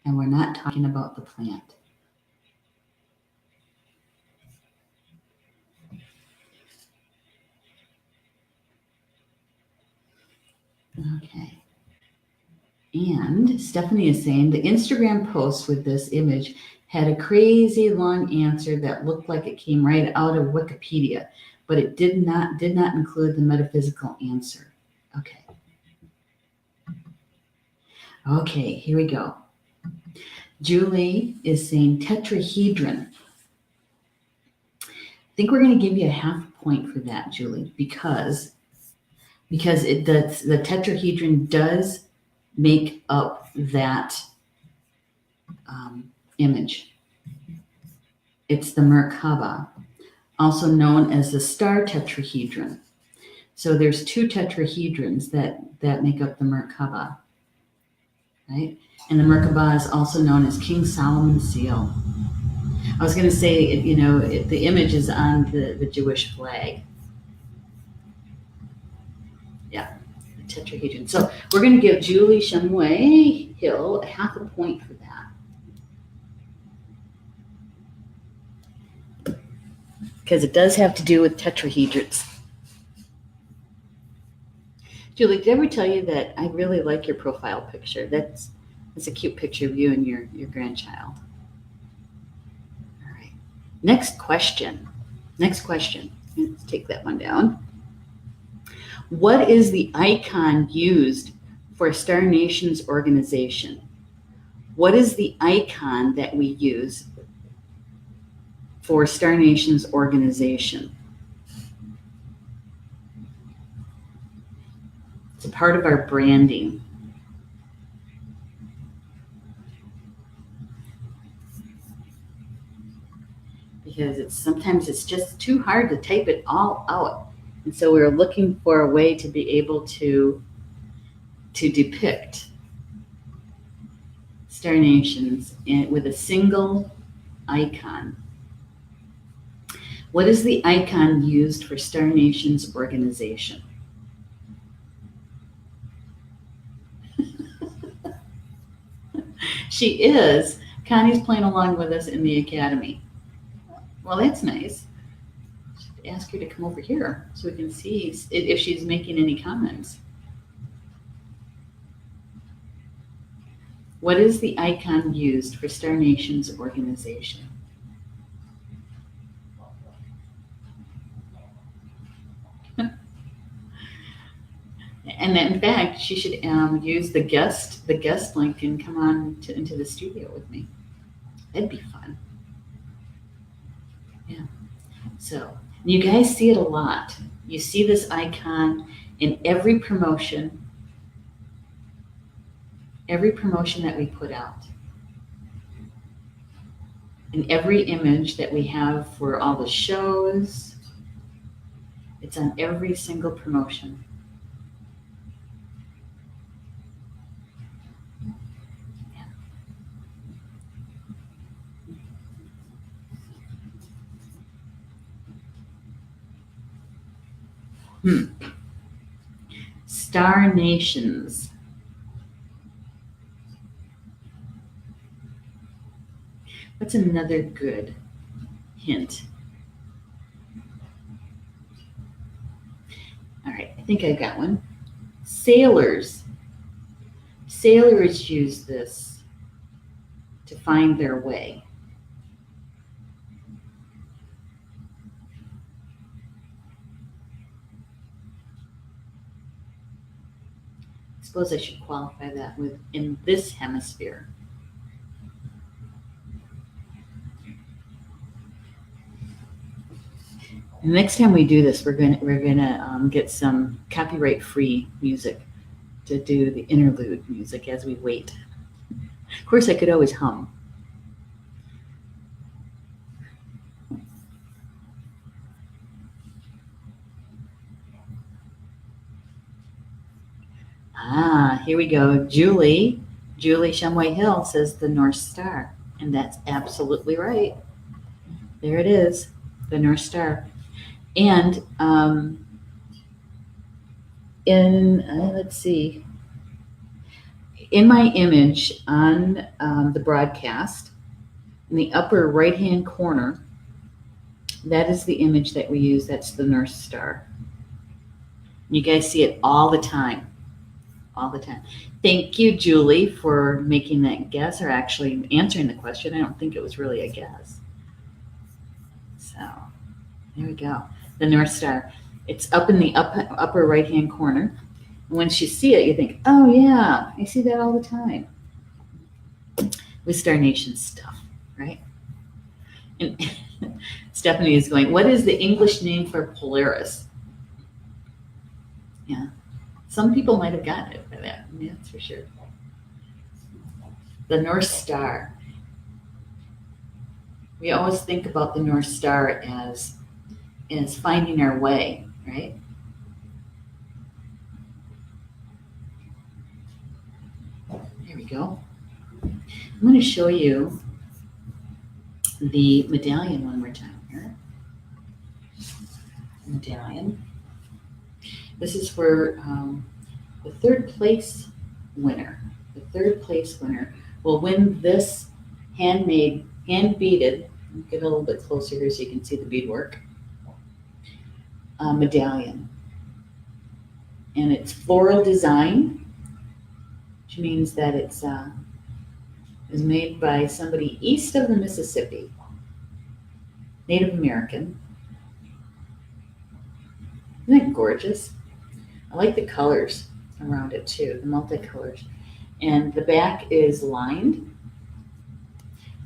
and we're not talking about the plant. Okay. And Stephanie is saying the Instagram post with this image had a crazy long answer that looked like it came right out of Wikipedia, but it did not include the metaphysical answer. Okay. Okay, here we go. Julie is saying tetrahedron. I think we're going to give you a half point for that, Julie, because the tetrahedron does make up that image. It's the Merkaba, also known as the star tetrahedron. So there's two tetrahedrons that make up the Merkaba, right? And the Merkaba is also known as King Solomon's seal. I was going to say, the image is on the Jewish flag. Yeah, the tetrahedron. So we're going to give Julie Shumway Hill a half a point for that. Because it does have to do with tetrahedrons. Julie, did I ever tell you that I really like your profile picture? That's a cute picture of you and your grandchild. All right. Next question. Let's take that one down. What is the icon used for Star Nations organization? What is the icon that we use for Star Nations organization? It's a part of our branding. Because sometimes it's just too hard to type it all out. And so we're looking for a way to be able to depict Star Nations with a single icon. What is the icon used for Star Nations organization? She is. Connie's playing along with us in the academy. Well, that's nice. Should ask her to come over here so we can see if she's making any comments. What is the icon used for Star Nations organization? And in fact, she should use the guest link and come on into the studio with me. That'd be fun. Yeah. So you guys see it a lot. You see this icon in every promotion that we put out. In every image that we have for all the shows. It's on every single promotion. Star Nations. What's another good hint? All right, I think I got one. Sailors. Sailors use this to find their way. I suppose I should qualify that with in this hemisphere. And next time we do this, we're gonna get some copyright-free music to do the interlude music as we wait. Of course, I could always hum. Here we go. Julie Shumway Hill says the North Star, and that's absolutely right. There it is, the North Star. And let's see, in my image on the broadcast, in the upper right-hand corner, that is the image that we use. That's the North Star. You guys see it all the time. all the time. Thank you, Julie, for making that guess or actually answering the question. I don't think it was really a guess. So there we go. The North Star. It's up in the upper right-hand corner. Once you see it, you think, oh yeah, I see that all the time with Star Nation stuff, right? And Stephanie is going, what is the English name for Polaris? Yeah, some people might have gotten it by that. Yeah, that's for sure. The North Star. We always think about the North Star as finding our way, right? There we go. I'm going to show you the medallion one more time here. Medallion. This is for the third place winner. The third place winner will win this handmade, hand-beaded, get a little bit closer here so you can see the beadwork, medallion. And it's floral design, which means that it's is made by somebody east of the Mississippi, Native American. Isn't that gorgeous? I like the colors around it too, the multicolors. And the back is lined.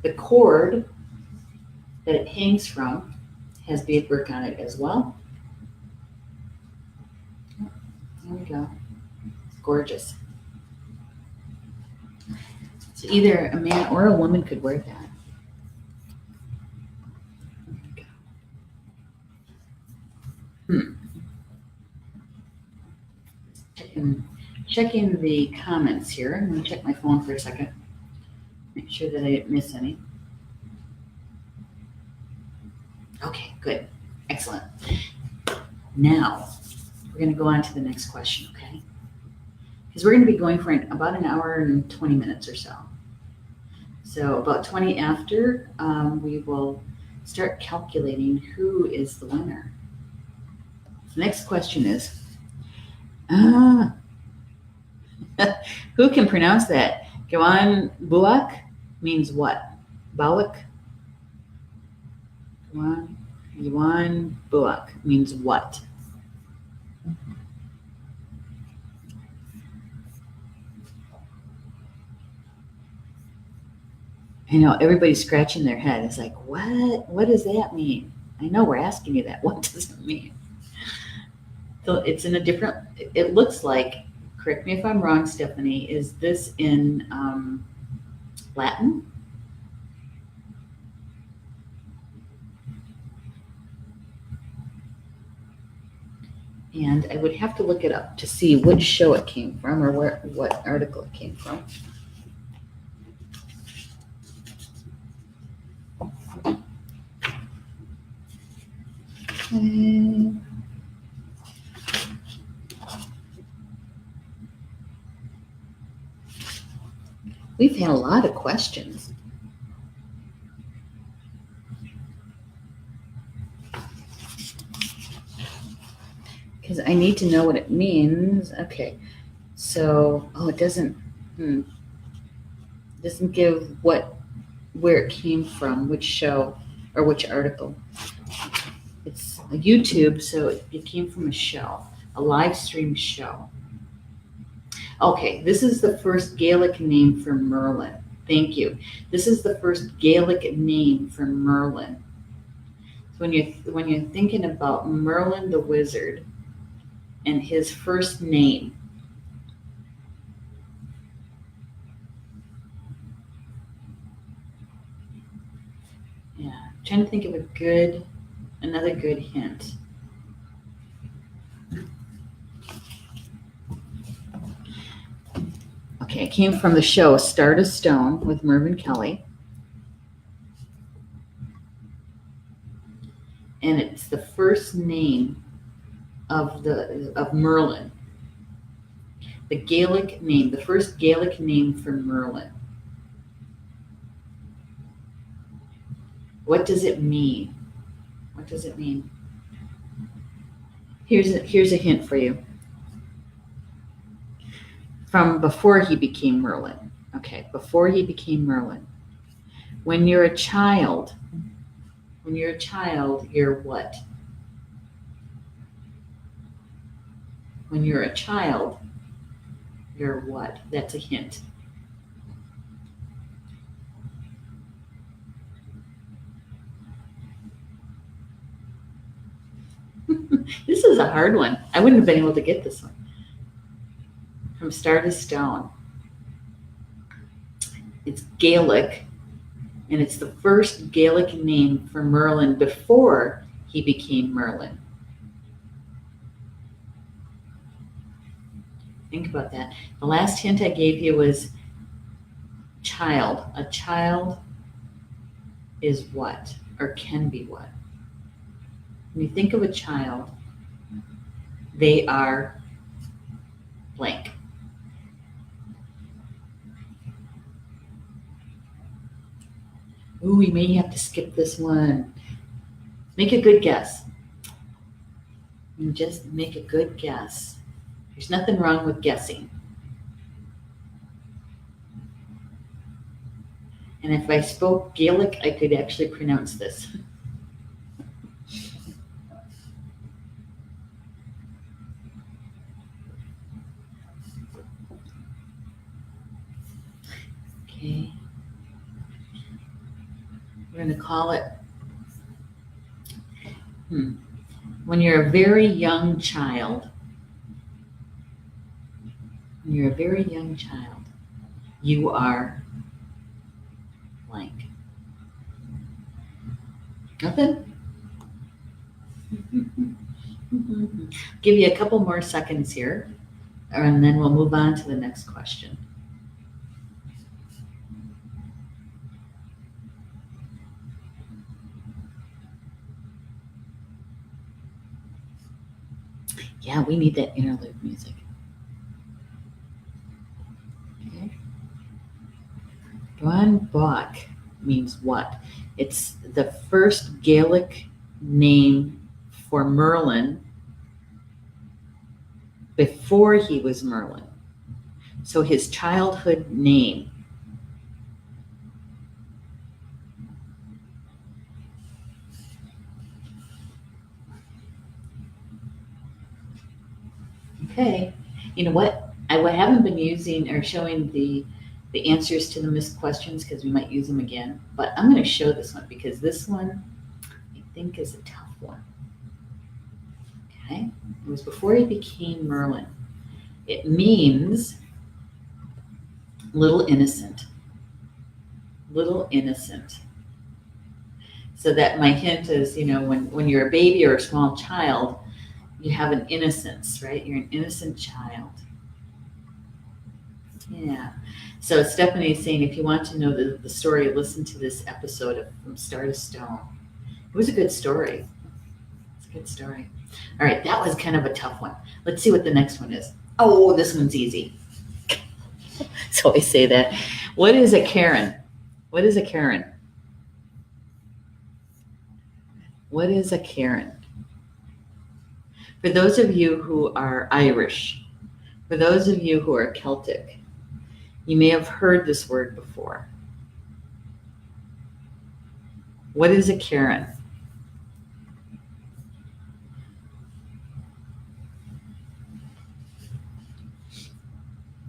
The cord that it hangs from has beadwork on it as well. There we go. It's gorgeous. So either a man or a woman could wear that. Checking the comments here. I'm going to check my phone for a second. Make sure that I didn't miss any. Okay, good. Excellent. Now, we're going to go on to the next question, okay? Because we're going to be going for about an hour and 20 minutes or so. So about 20 after, we will start calculating who is the winner. The next question is, who can pronounce that? Gwan Buak means what? Bawak? Gwan Buak means what? I know everybody's scratching their head. It's like, what? What does that mean? I know we're asking you that. What does it mean? So it's in a different, it looks like, correct me if I'm wrong, Stephanie, is this in Latin? And I would have to look it up to see which show it came from or what article it came from. Okay. We've had a lot of questions. Because I need to know what it means. Okay, so, it doesn't give where it came from, which show or which article. It's a YouTube, so it came from a show, a live stream show. Okay, this is the first Gaelic name for Merlin. Thank you. This is the first Gaelic name for Merlin. So when you're thinking about Merlin the wizard and his first name, yeah, I'm trying to think of another good hint. Okay, it came from the show Stardust Stone with Mervyn Kelly. And it's the first name of Merlin. The Gaelic name, the first Gaelic name for Merlin. What does it mean? What does it mean? Here's a hint for you. from before he became Merlin. Okay, before he became Merlin. When you're a child, you're what? When you're a child, you're what? That's a hint. This is a hard one. I wouldn't have been able to get this one. From Star to Stone. It's Gaelic, and it's the first Gaelic name for Merlin before he became Merlin. Think about that. The last hint I gave you was child. A child is what, or can be what? When you think of a child, they are blank. Ooh, we may have to skip this one. Make a good guess. And just make a good guess. There's nothing wrong with guessing. And if I spoke Gaelic, I could actually pronounce this. Okay. We're going to call it, when you're a very young child, you are blank. Nothing? Give you a couple more seconds here, and then we'll move on to the next question. Yeah, we need that interlude music. Okay. Bran Bach means what? It's the first Gaelic name for Merlin before he was Merlin. So his childhood name. Okay. You know what? I haven't been using or showing the answers to the missed questions because we might use them again. But I'm going to show this one because this one I think is a tough one. Okay. It was before he became Merlin. It means little innocent. Little innocent. So that my hint is, when you're a baby or a small child, you have an innocence, right? You're an innocent child. Yeah. So Stephanie's saying, if you want to know the story, listen to this episode of From Star to Stone. It was a good story. It's a good story. All right, that was kind of a tough one. Let's see what the next one is. Oh, this one's easy. So I say that. What is a Karen? What is a Karen? What is a Karen? For those of you who are Irish, for those of you who are Celtic, you may have heard this word before. What is a Karen?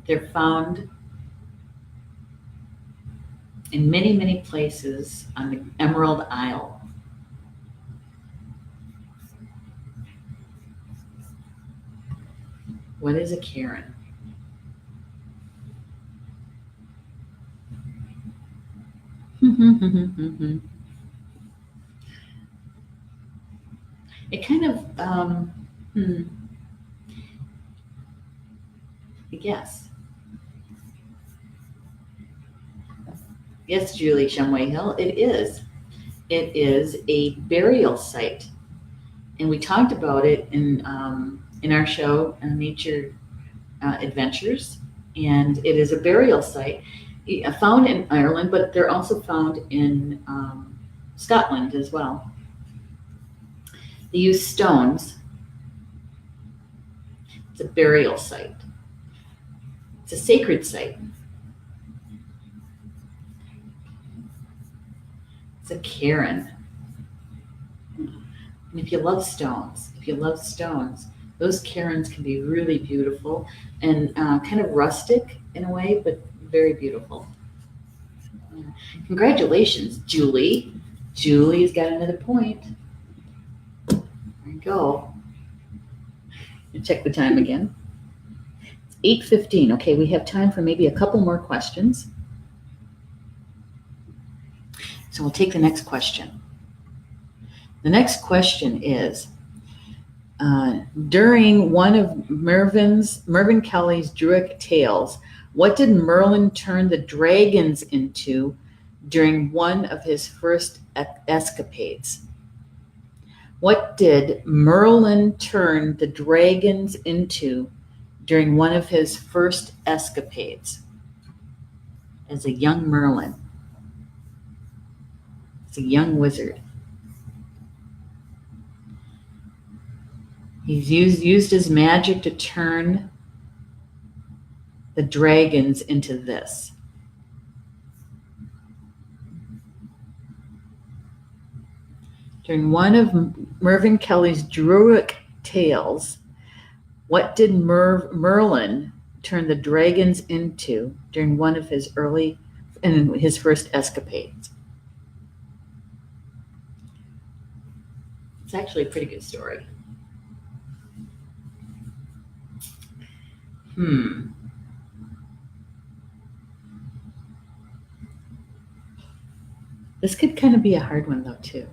They're found in many, many places on the Emerald Isle. What is a Karen? It kind of, I guess. Yes, Julie Shumway Hill, it is. It is a burial site. And we talked about it in our show, Nature Adventures. And it is a burial site found in Ireland, but they're also found in Scotland as well. They use stones. It's a burial site. It's a sacred site. It's a cairn. And if you love stones, those cairns can be really beautiful and kind of rustic in a way, but very beautiful. Yeah. Congratulations, Julie. Julie's got another point. There you go. You check the time again. It's 8:15. Okay, we have time for maybe a couple more questions. So we'll take the next question. The next question is, during one of Mervyn Kelly's Druidic tales, what did Merlin turn the dragons into during one of his first escapades? What did Merlin turn the dragons into during one of his first escapades as a young Merlin, as a young wizard? He's used his magic to turn the dragons into this. During one of Mervyn Kelly's Druidic tales, what did Merlin turn the dragons into during one of his first escapades? It's actually a pretty good story. This could kind of be a hard one though too,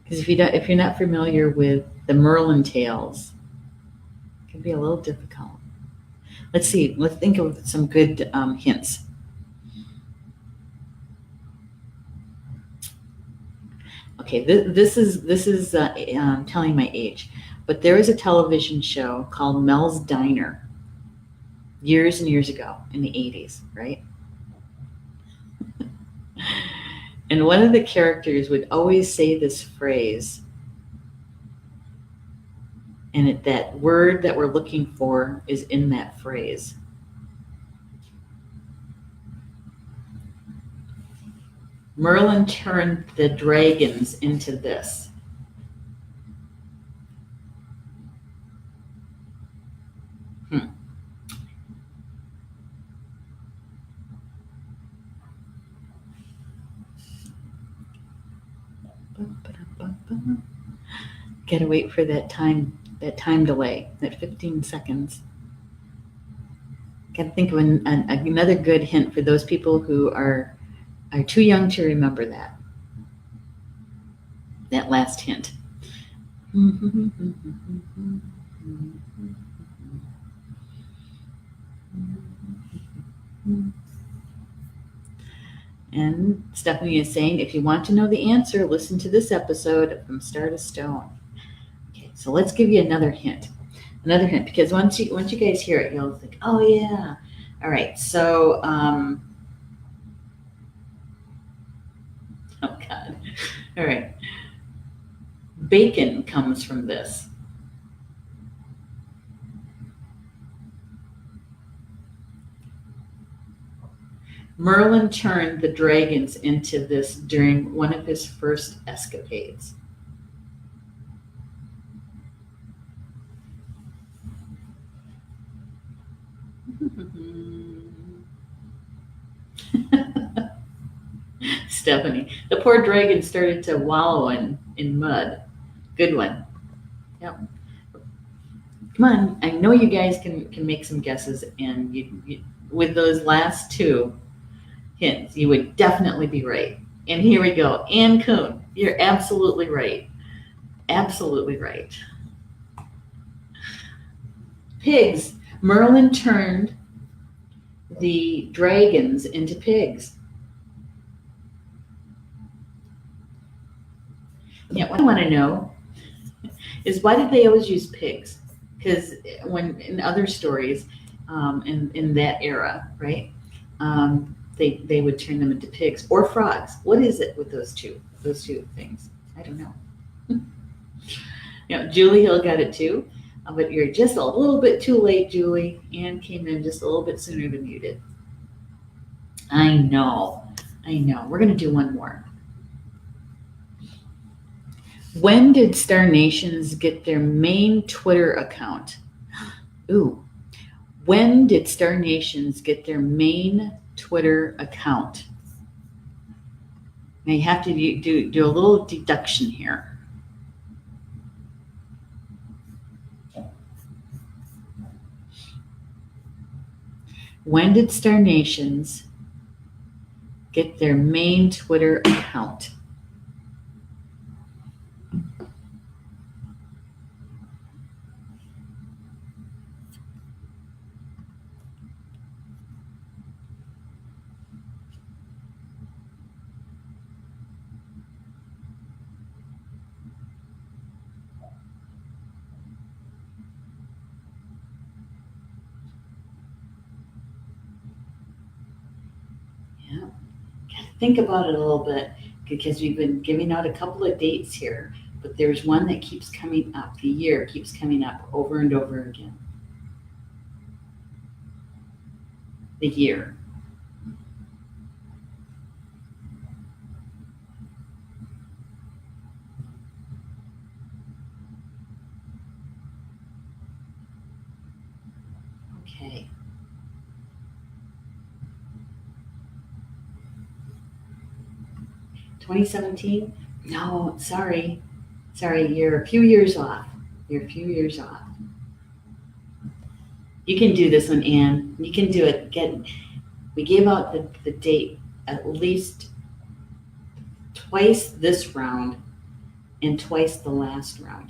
because if you're not familiar with the Merlin tales, it can be a little difficult. Let's see. Let's think of some good hints. Okay, this is telling my age, but there was a television show called Mel's Diner years and years ago in the 80s, right? And one of the characters would always say this phrase, and that word that we're looking for is in that phrase. Merlin turned the dragons into this. Gotta wait for that time delay, that 15 seconds. Gotta think of another good hint for those people who are too young to remember that last hint. And Stephanie is saying, if you want to know the answer, listen to this episode From Star to Stone. Okay, so let's give you another hint, because once you guys hear it, you'll think, oh yeah. All right, so oh God. All right. Bacon comes from this. Merlin turned the dragons into this during one of his first escapades. Stephanie, the poor dragon started to wallow in mud. Good one. Yep. Come on, I know you guys can make some guesses, and you with those last two hints, you would definitely be right. And here we go. Ann Kuhn, you're absolutely right. Absolutely right. Pigs. Merlin turned the dragons into pigs. Yeah, what I want to know is, why did they always use pigs? Because when in other stories, in that era, right, they would turn them into pigs or frogs. What is it with those two things? I don't know. Julie Hill got it too. But you're just a little bit too late, Julie. Anne came in just a little bit sooner than you did. I know. We're going to do one more. When did Star Nations get their main Twitter account? Ooh. When did Star Nations get their main Twitter account? Now you have to do a little deduction here. When did Star Nations get their main Twitter account? Yeah, gotta think about it a little bit because we've been giving out a couple of dates here, but there's one that keeps coming up. The year keeps coming up over and over again. The year. Okay. $2017? No, sorry. You're a few years off. You can do this one, Anne. You can do it. We gave out the date at least twice this round and twice the last round.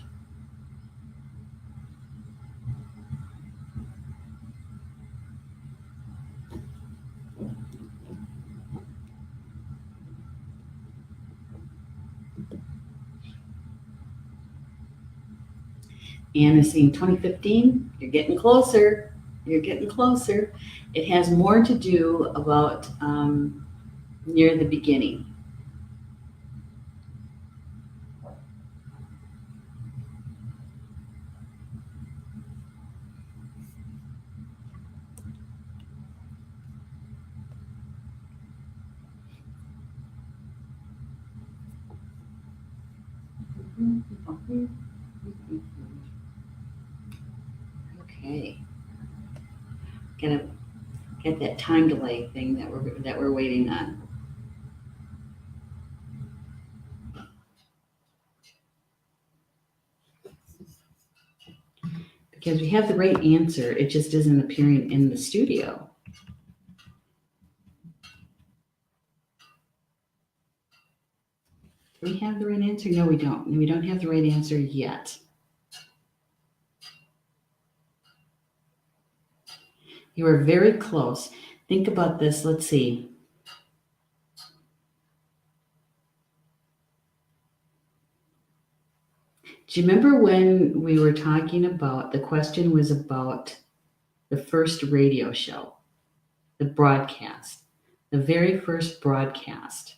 Anne is saying 2015. You're getting closer. It has more to do about near the beginning. Okay. Gotta get that time delay thing that we're waiting on. Because we have the right answer, it just isn't appearing in the studio. Do we have the right answer? No, we don't. We don't have the right answer yet. You are very close. Think about this. Let's see. Do you remember when we were talking about, the question was about the first radio show, the broadcast, the very first broadcast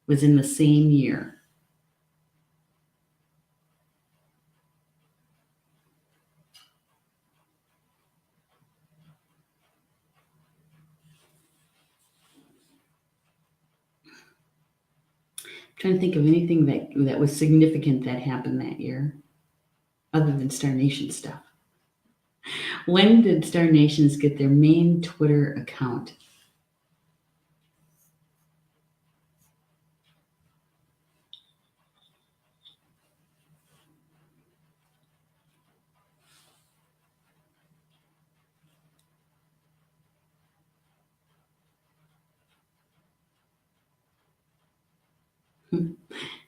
was in the same year. I'm trying to think of anything that was significant that happened that year, other than Star Nation stuff. When did Star Nations get their main Twitter account?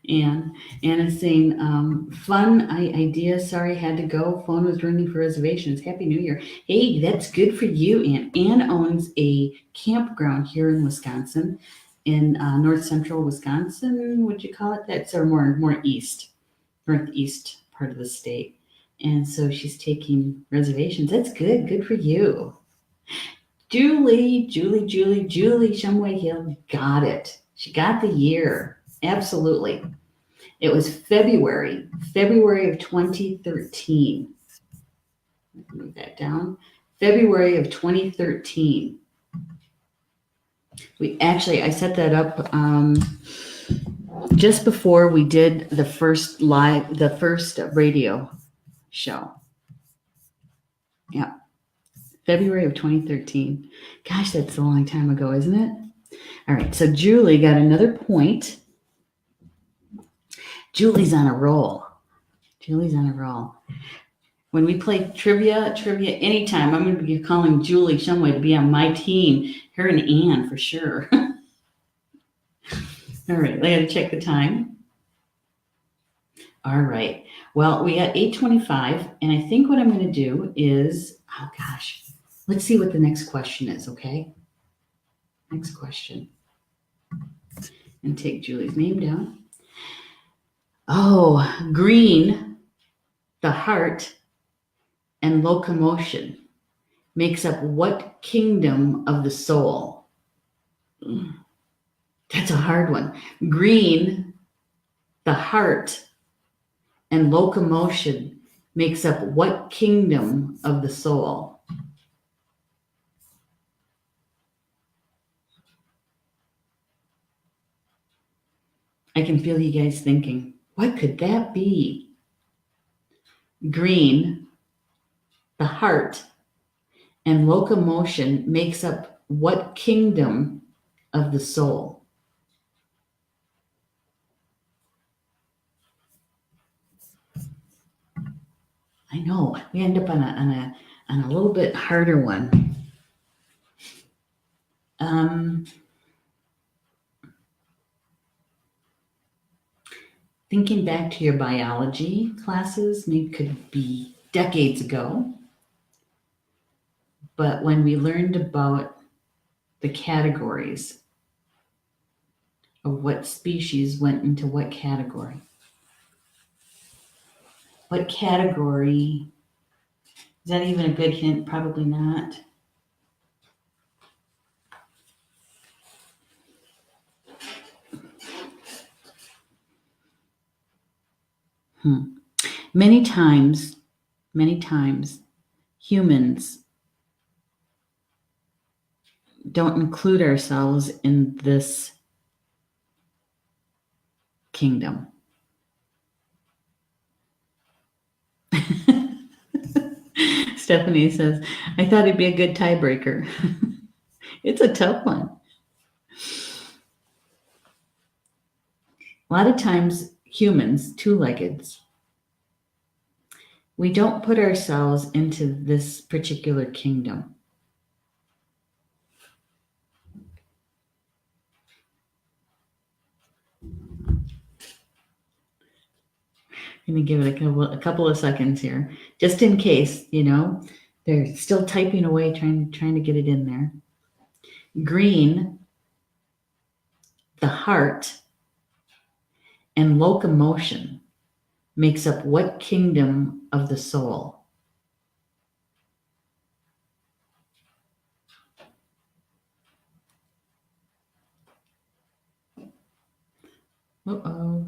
Anne is saying, fun idea. Sorry, had to go. Phone was ringing for reservations. Happy New Year. Hey, that's good for you, Anne. Anne owns a campground here in Wisconsin, in north central Wisconsin. Would you call it that? So more east, northeast part of the state. And so she's taking reservations. That's good. Good for you. Julie Shumway Hill got it. She got the year. Absolutely. It was February of 2013. Move that down. February of 2013. I set that up just before we did the first radio show. Yeah. February of 2013. Gosh, that's a long time ago, isn't it? All right. So Julie got another point. Julie's on a roll. When we play trivia anytime, I'm going to be calling Julie Shumway to be on my team. Her and Ann for sure. All right, I got to check the time. All right. Well, we got 8:25, and I think what I'm going to do is, oh gosh, let's see what the next question is, okay? Next question. And take Julie's name down. Oh, green, the heart, and locomotion makes up what kingdom of the soul? That's a hard one. Green, the heart, and locomotion makes up what kingdom of the soul? I can feel you guys thinking, what could that be? Green, the heart, and locomotion makes up what kingdom of the soul? I know we end up on a little bit harder one. Thinking back to your biology classes, maybe could be decades ago, but when we learned about the categories of what species went into what category. What category? Is that even a good hint? Probably not. Many times, humans don't include ourselves in this kingdom. Stephanie says, I thought it'd be a good tiebreaker. It's a tough one. A lot of times, humans, two-leggeds, we don't put ourselves into this particular kingdom. I'm going to give it a couple of seconds here, just in case, they're still typing away, trying to get it in there. Green, the heart, and locomotion makes up what kingdom of the soul? Uh-oh.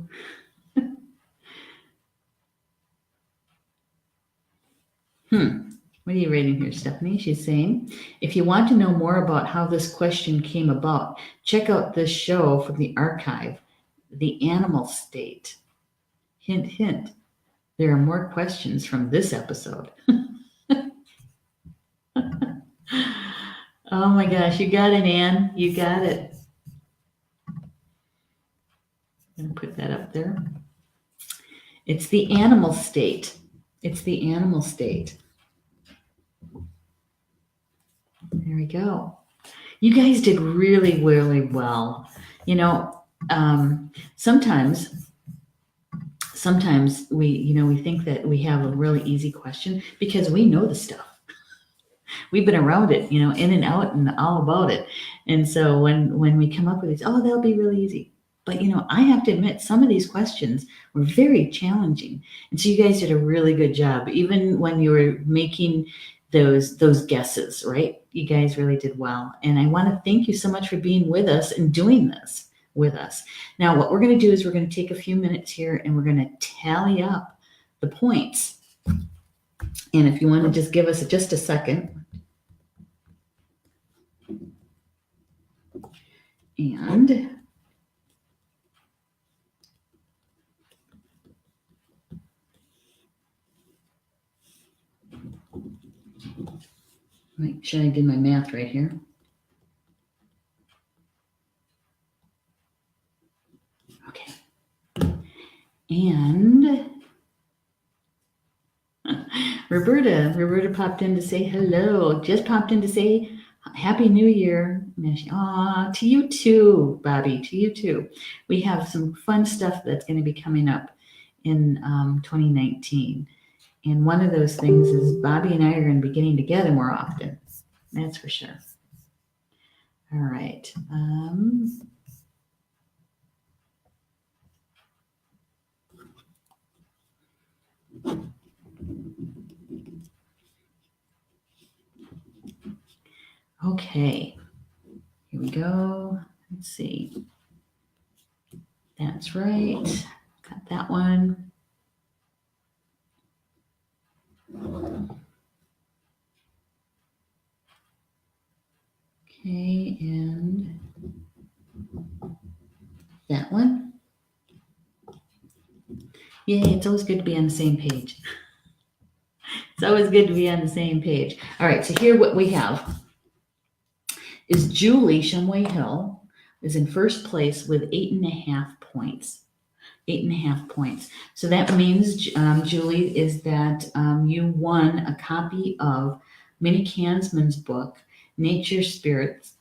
What are you reading here, Stephanie? She's saying, if you want to know more about how this question came about, check out this show from the archive, The Animal State. Hint, hint. There are more questions from this episode. Oh my gosh, you got it, Anne. You got it. I'm going to put that up there. It's the animal state. It's the animal state. There we go. You guys did really, really well. Sometimes we think that we have a really easy question because we know the stuff. We've been around it, in and out and all about it. And so when we come up with these, that'll be really easy. But, I have to admit, some of these questions were very challenging. And so you guys did a really good job, even when you were making those guesses, right? You guys really did well. And I want to thank you so much for being with us and doing this with us. Now, what we're going to do is we're going to take a few minutes here and we're going to tally up the points And if you want to just give us just a second. And make sure I did my math right here. Okay. And Roberta popped in to say hello. Just popped in to say Happy New Year. Aw, to you too, Bobby, to you too. We have some fun stuff that's going to be coming up in 2019. And one of those things is Bobby and I are going to be getting together more often. That's for sure. All right. Okay. Here we go. Let's see. That's right. Got that one. Okay, and that one. Yay, it's always good to be on the same page. It's always good to be on the same page. All right, so here what we have is Julie Shumway Hill is in first place with 8.5 points. 8.5 points. So that means, Julie, is that you won a copy of Minnie Kansman's book, Nature Spirits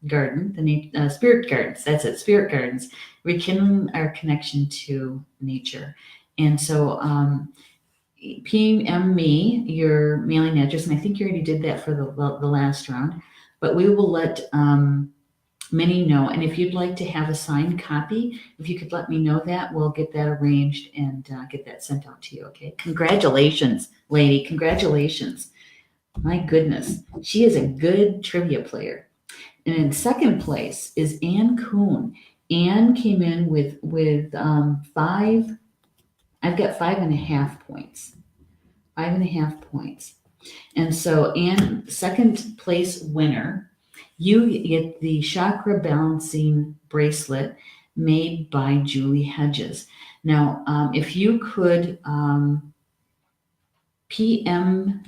Garden, Spirit Gardens. That's it, Spirit Gardens, rekindling our connection to nature. And so PM me your mailing address, and I think you already did that for the last round, but we will let Minnie know. And if you'd like to have a signed copy, if you could let me know that, we'll get that arranged and get that sent out to you. Okay. Congratulations, lady. Congratulations. My goodness. She is a good trivia player. And in second place is Ann Kuhn. Ann came in with 5. I've got 5.5 points. 5.5 points. And so Ann, second place winner, you get the chakra balancing bracelet made by Julie Hedges. Now, if you could PM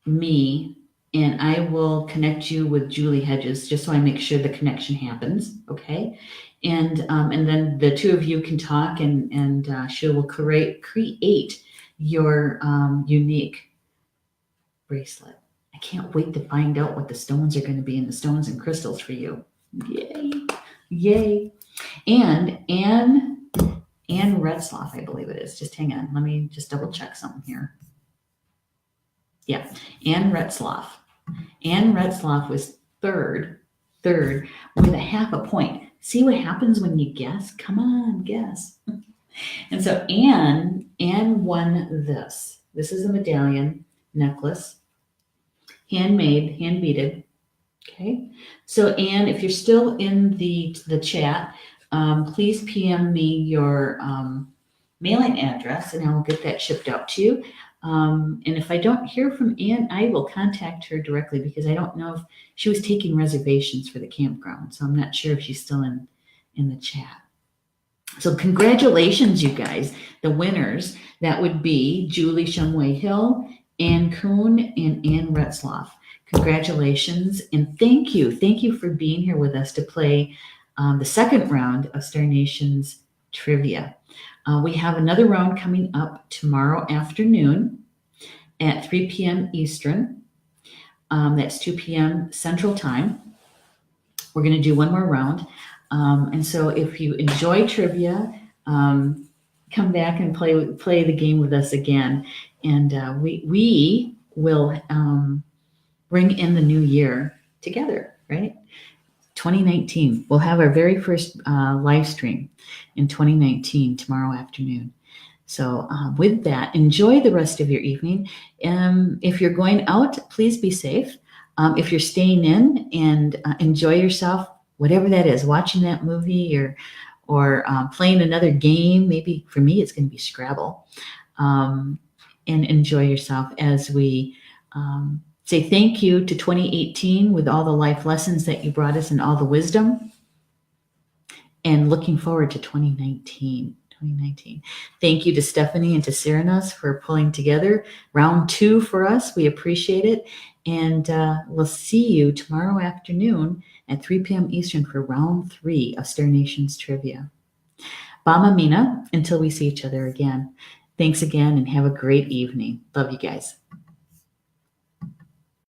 me, and I will connect you with Julie Hedges, just so I make sure the connection happens, okay? And then the two of you can talk, and she will create your unique bracelet. I can't wait to find out what the stones are going to be in the stones and crystals for you. Yay. Yay. And Anne Retzloff, I believe it is. Just hang on. Let me just double check something here. Yeah. Anne Retzloff. Anne Retzloff was third with 0.5 point. See what happens when you guess? Come on, guess. And so Anne won this. This is a medallion necklace. Handmade, hand beaded. Okay. So Anne, if you're still in the chat, please PM me your mailing address, and I will get that shipped out to you. And if I don't hear from Anne, I will contact her directly, because I don't know if she was taking reservations for the campground. So I'm not sure if she's still in the chat. So congratulations, you guys. The winners, that would be Julie Shumway Hill, Ann Kuhn, and Anne Retzloff. Congratulations, and thank you. Thank you for being here with us to play the second round of Star Nations Trivia. We have another round coming up tomorrow afternoon at 3 p.m. Eastern. That's 2 p.m. Central Time. We're going to do one more round. And so if you enjoy trivia, come back and play the game with us again. And we will bring in the new year together, right? 2019. We'll have our very first live stream in 2019 tomorrow afternoon. So with that, enjoy the rest of your evening. If you're going out, please be safe. If you're staying in, and enjoy yourself, whatever that is, watching that movie or playing another game. Maybe for me, it's going to be Scrabble. and enjoy yourself as we say thank you to 2018 with all the life lessons that you brought us and all the wisdom, and looking forward to 2019. Thank you to Stephanie and to Cyranos for pulling together round 2 for us. We appreciate it. And we'll see you tomorrow afternoon at 3 p.m. Eastern for round 3 of Star Nations Trivia. Bama Mina, until we see each other again. Thanks again and have a great evening. Love you guys.